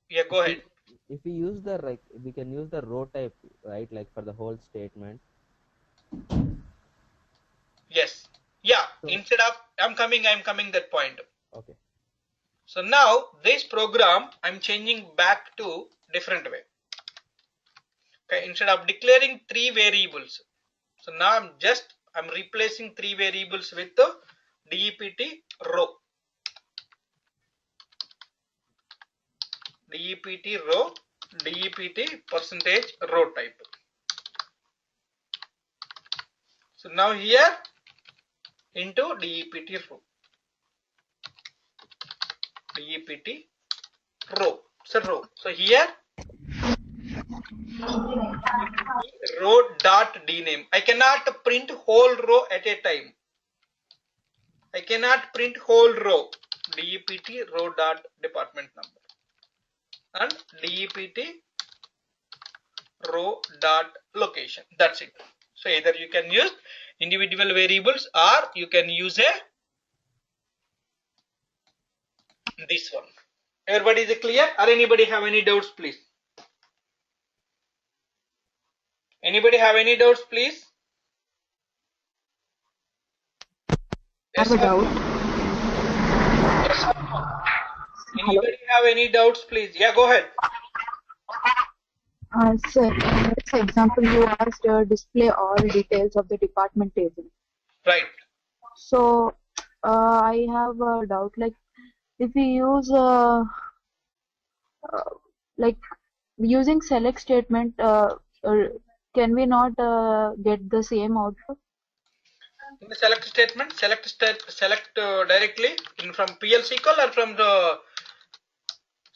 Yeah, go ahead. if we use the we can use the row type, right? Like for the whole statement. Yes. Yeah. So, Instead of I'm coming that point. okay. So now this program I'm changing back to different way. Okay. Instead of declaring 3 variables. So now I'm replacing 3 variables with the DEPT row. DEPT row, DEPT percentage row type. So now here into DEPT row. DEPT row. So here row dot dname. I cannot print whole row at a time. I cannot print whole row. Dept row dot department number and dept row dot location. That's it. So either you can use individual variables or you can use this one. Everybody is clear, or anybody have any doubts, please? Anybody have any doubts, please? I Yes have a or doubt. no? Yes or no? Anybody have any doubts, please? Yeah, go ahead. Sir, let's say example you asked display all details of the department table. Right. So I have a doubt, like if we use like using select statement, can we not get the same output? In the select statement, select directly in from PL SQL or from the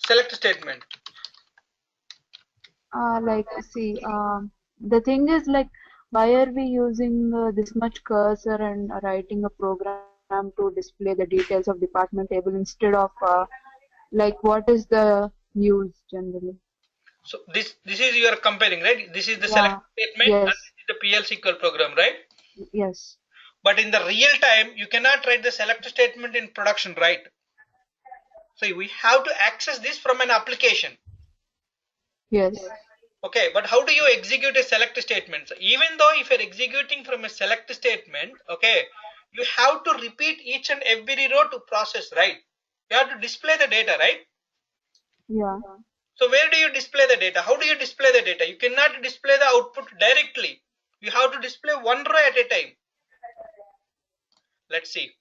select statement. Like see, the thing is like, why are we using this much cursor and writing a program to display the details of department table instead of like what is the use generally? So this is you are comparing, right? This is the select Yeah. statement and Yes. this is the PL SQL program, right? Yes. But in the real time, you cannot write the select statement in production, right? So we have to access this from an application. Yes. Okay, but how do you execute a select statement? So even though if you're executing from a select statement, okay, you have to repeat each and every row to process, right? You have to display the data, right? Yeah. So where do you display the data? How do you display the data? You cannot display the output directly. You have to display one row at a time. Let's see.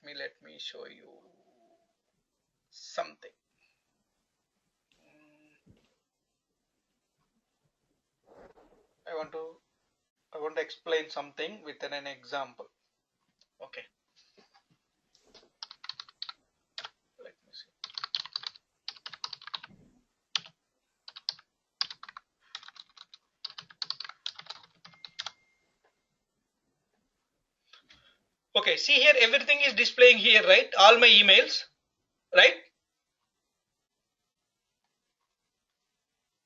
Let me show you something. I want to explain something with an example. Okay. Let me see. Okay, see here, everything is displaying here, right? All my emails, right?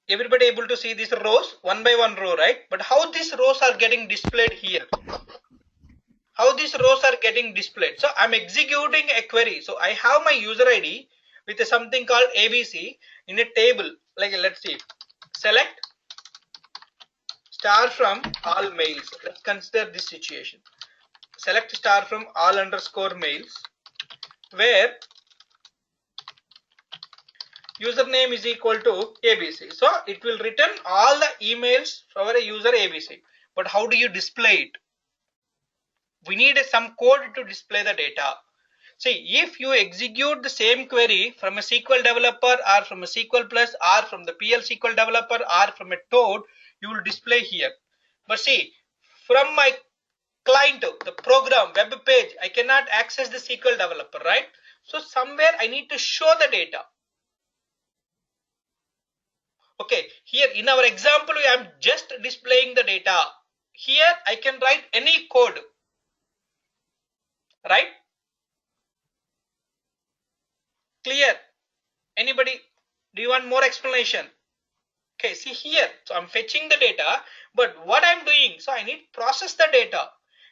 Everybody able to see these rows one by one row, right? But how these rows are getting displayed here? How these rows are getting displayed? So I'm executing a query. So I have my user ID with something called ABC in a table. Like let's see, select star from all mails. Let's consider this situation. Select star from all underscore mails, where username is equal to ABC. So it will return all the emails for a user ABC. But how do you display it? We need some code to display the data. See, if you execute the same query from a SQL developer or from a SQL Plus or from the PL SQL developer or from a Toad, you will display here. But see, from my client, the program, web page, I cannot access the SQL developer, right? So somewhere I need to show the data. Okay, here in our example, I am just displaying the data. Here I can write any code, right? Clear? Anybody? Do you want more explanation? Okay, see here. So I'm fetching the data, but what I'm doing, so I need to process the data.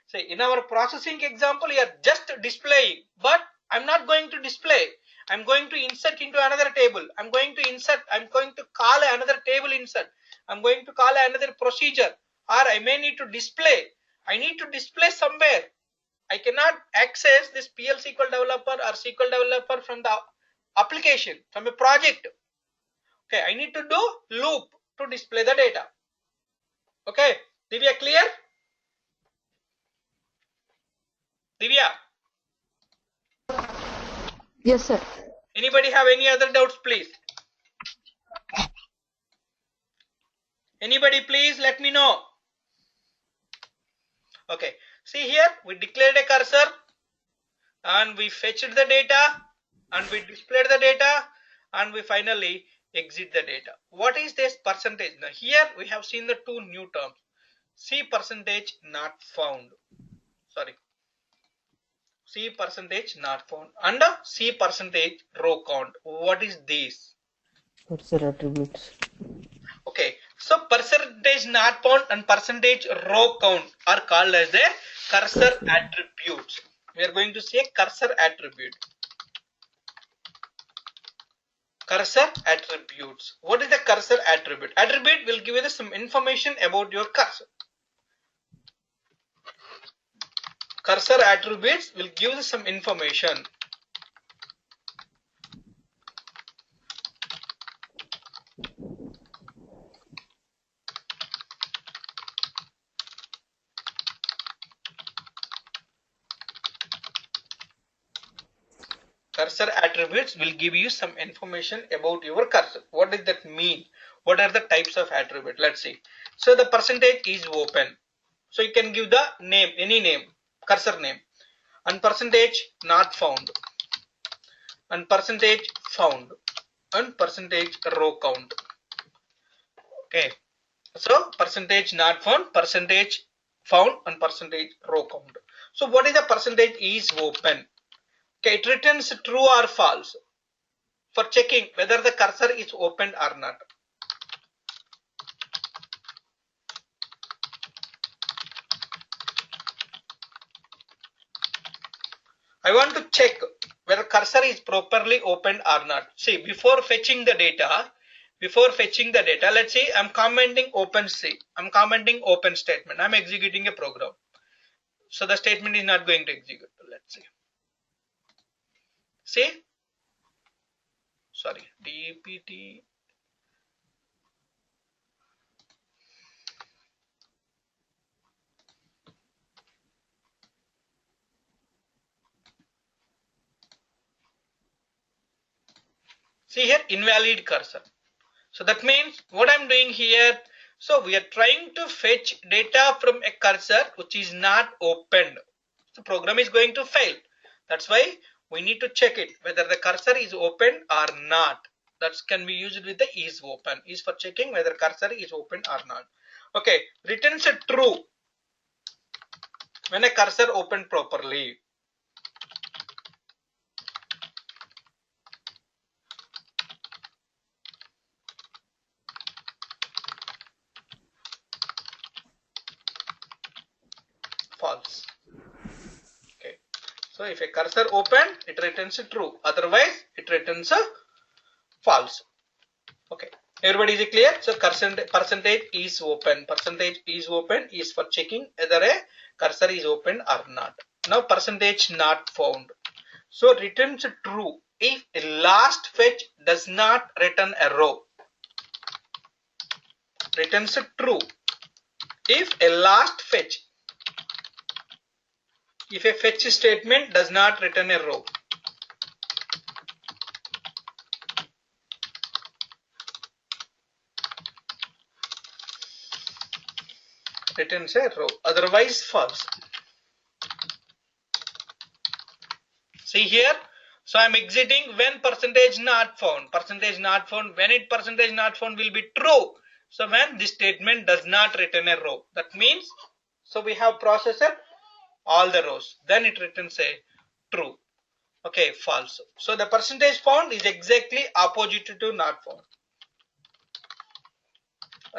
So in our processing example, we are just displaying, but I'm not going to display. I'm going to insert into another table. I'm going to call another table insert. I'm going to call another procedure, or I may need to display. I need to display somewhere. I cannot access this PL SQL developer or SQL developer from the application, from a project. Okay, I need to do loop to display the data. Okay, Divya, clear? Divya, Yes, sir. anybody have any other doubts, please? Anybody, please let me know. Okay, see here, we declared a cursor and we fetched the data. and we displayed the data, and we finally exit the data. What is this percentage? Now here we have seen the two new terms, C percentage not found, sorry, C percentage not found, and C percentage row count. What is this? Cursor attributes. Okay, so percentage not found and percentage row count are called as the cursor attributes. We are going to say cursor attribute. Cursor attributes. What is the cursor attribute? Attribute will give you some information about your cursor. Cursor attributes will give you some information. Cursor attributes will give you some information about your cursor. What does that mean? What are the types of attribute? Let's see. So the percentage is open. So you can give the name, any name, cursor name, and percentage not found, and percentage found, and percentage row count. Okay. So percentage not found, percentage found, and percentage row count. So what is the percentage is open? Okay, it returns true or false for checking whether the cursor is opened or not. I want to check whether cursor is properly opened or not. See, before fetching the data, let's see, I'm commenting open C. I'm commenting open statement. I'm executing a program. So the statement is not going to execute. Let's see. See? Sorry, DPT. See here, invalid cursor. So that means what I'm doing here, so we are trying to fetch data from a cursor which is not opened. The program is going to fail. That's why we need to check it whether the cursor is open or not. That can be used with the is open, is for checking whether cursor is open or not. Okay, returns a true when a cursor opened properly. False. Okay, so if a cursor open, it returns a true, otherwise it returns a false. Okay, everybody is clear? So percentage is open. Percentage is open is for checking whether a cursor is open or not. Now percentage not found. So returns true if a last fetch does not return a row. Returns true if a last fetch, if a fetch statement does not return a row. Returns a row, otherwise false. See here, so I'm exiting when percentage not found. Percentage not found, when it percentage not found will be true. So when this statement does not return a row, that means, so we have processed all the rows, then it returns a true. Okay, false. So the percentage found is exactly opposite to not found.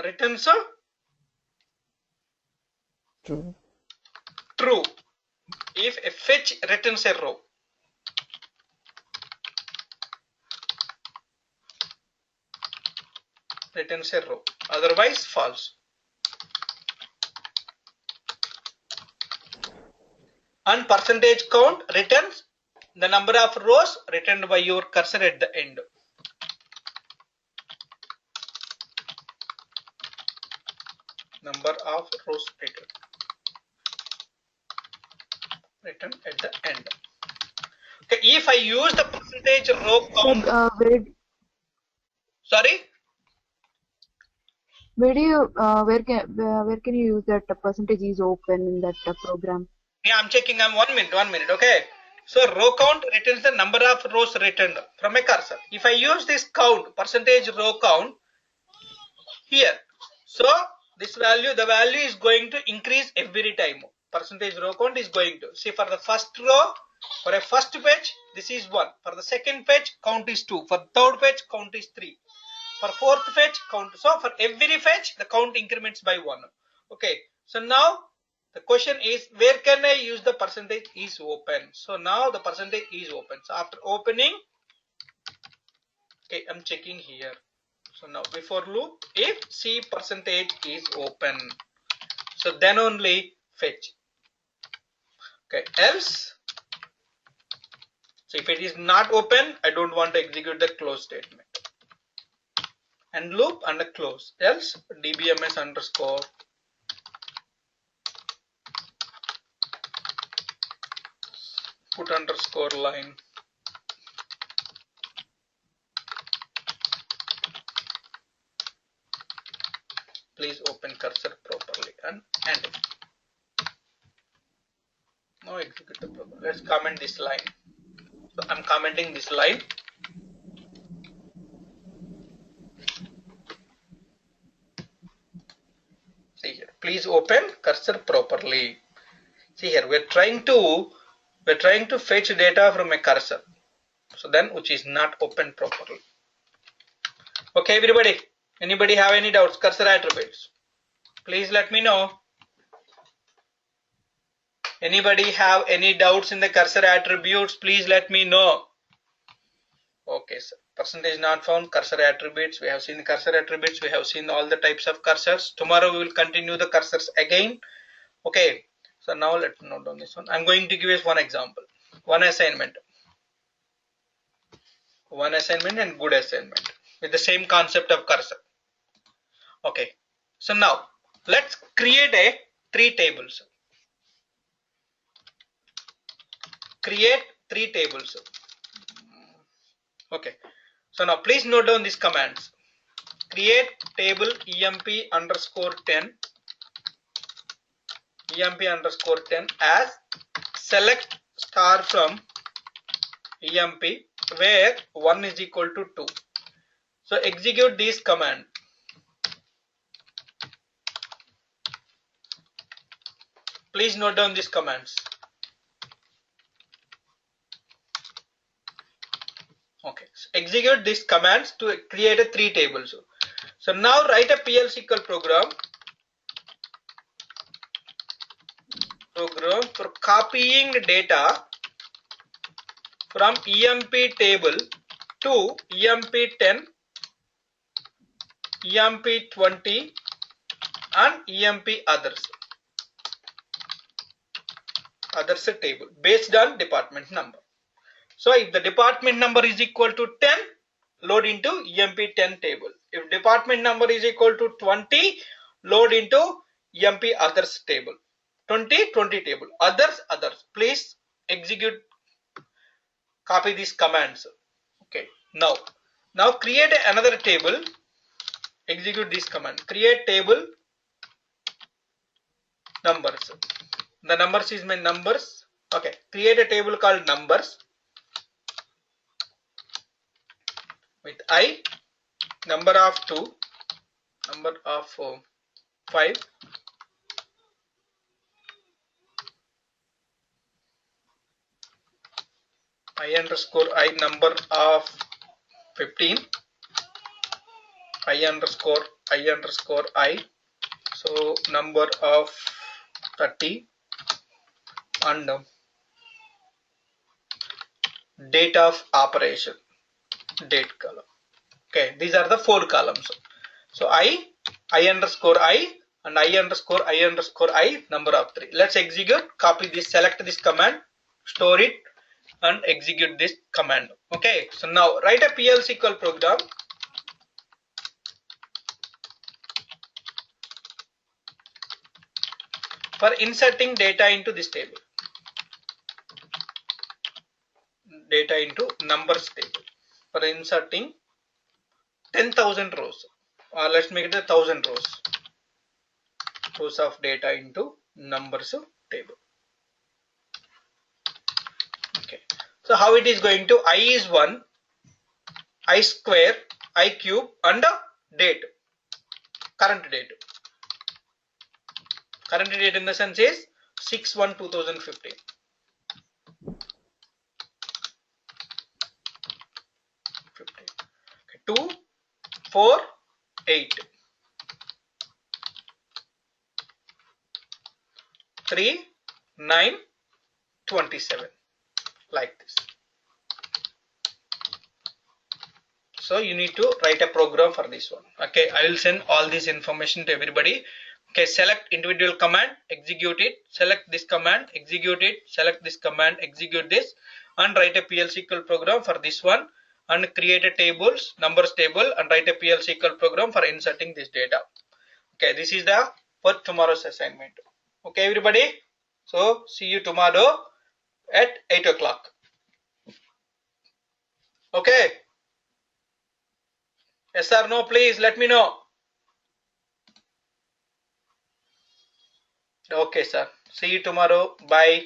Returns a True. true if a fetch returns a row. Returns a row, otherwise false. And percentage count returns the number of rows returned by your cursor at the end. Number of rows returned at the end. Okay, if I use the percentage row count, sorry, where can you use that percentage is open in that program? yeah, I'm checking. I'm 1 minute. Okay, So row count returns the number of rows returned from a cursor. If I use this count, percentage row count here, so this value, the value is going to increase every time. Percentage row count is going to, see, for the first row, for a first page, this is 1. For the second page, count is 2. For third page, count is 3. For fourth fetch, count. So for every fetch, the count increments by 1. Okay. So now the question is, where can I use the percentage is open? So now the percentage is open. So after opening, okay, I'm checking here. So now before loop, if C percentage is open, so then only fetch. Okay. Else, so if it is not open, I don't want to execute the close statement. And loop and a close. Else dbms underscore put underscore line. Please open cursor properly and enter. Now execute the program. Let's comment this line. So I'm commenting this line. See here. Please open cursor properly. See here. We're trying to fetch data from a cursor. So then which is not open properly. Okay, everybody. Anybody have any doubts? Cursor attributes. Please let me know. Anybody have any doubts in the cursor attributes? Please let me know. Okay, sir. Percentage not found, cursor attributes. We have seen the cursor attributes. We have seen all the types of cursors. Tomorrow we will continue the cursors again. Okay. So now let's note down this one. I'm going to give us one example. One assignment and good assignment with the same concept of cursor. Okay. So now let's create a 3 tables. Create 3 tables. Okay. So now please note down these commands. Create table emp underscore 10 as select star from emp where 1 is equal to 2. So execute this command. Please note down these commands. Okay, so execute these commands to create a 3 tables. So now write a PL SQL program for copying data from EMP table to EMP10, EMP20 and EMP others table based on department number. So if the department number is equal to 10, load into EMP10 table. If department number is equal to 20, load into EMP others table. 20 table. Others. Please execute, copy these commands. Okay. Now create another table. Execute this command. Create table numbers. The numbers is my numbers. Okay. Create a table called numbers with I, number of 2, number of 5, I underscore I, number of 15, I underscore I, so number of 30 and date of operation, date column. Okay, these are the 4 columns. So I underscore I and I underscore I, number of 3. Let's execute, copy this, select this command, store it and execute this command. Okay, so now write a PL SQL program for inserting data into this table, data into numbers table, for inserting 10,000 rows, or let's make it 1,000 rows of data into numbers table. Okay, So how it is going to, I is 1, I square, I cube, and date, current date. Current date in the sense is 6/1/2015. 2, 4, 8, 3, 9, 27, like this. So you need to write a program for this one. Okay, I will send all this information to everybody. Okay, select individual command, execute it, select this command, execute it, select this command, execute this, and write a PL SQL program for this one, and create a tables, numbers table, and write a PL SQL program for inserting this data. Okay, this is the for tomorrow's assignment. Okay, everybody. So see you tomorrow at 8 o'clock. Okay. Yes or no, please let me know. Okay, sir. See you tomorrow. Bye.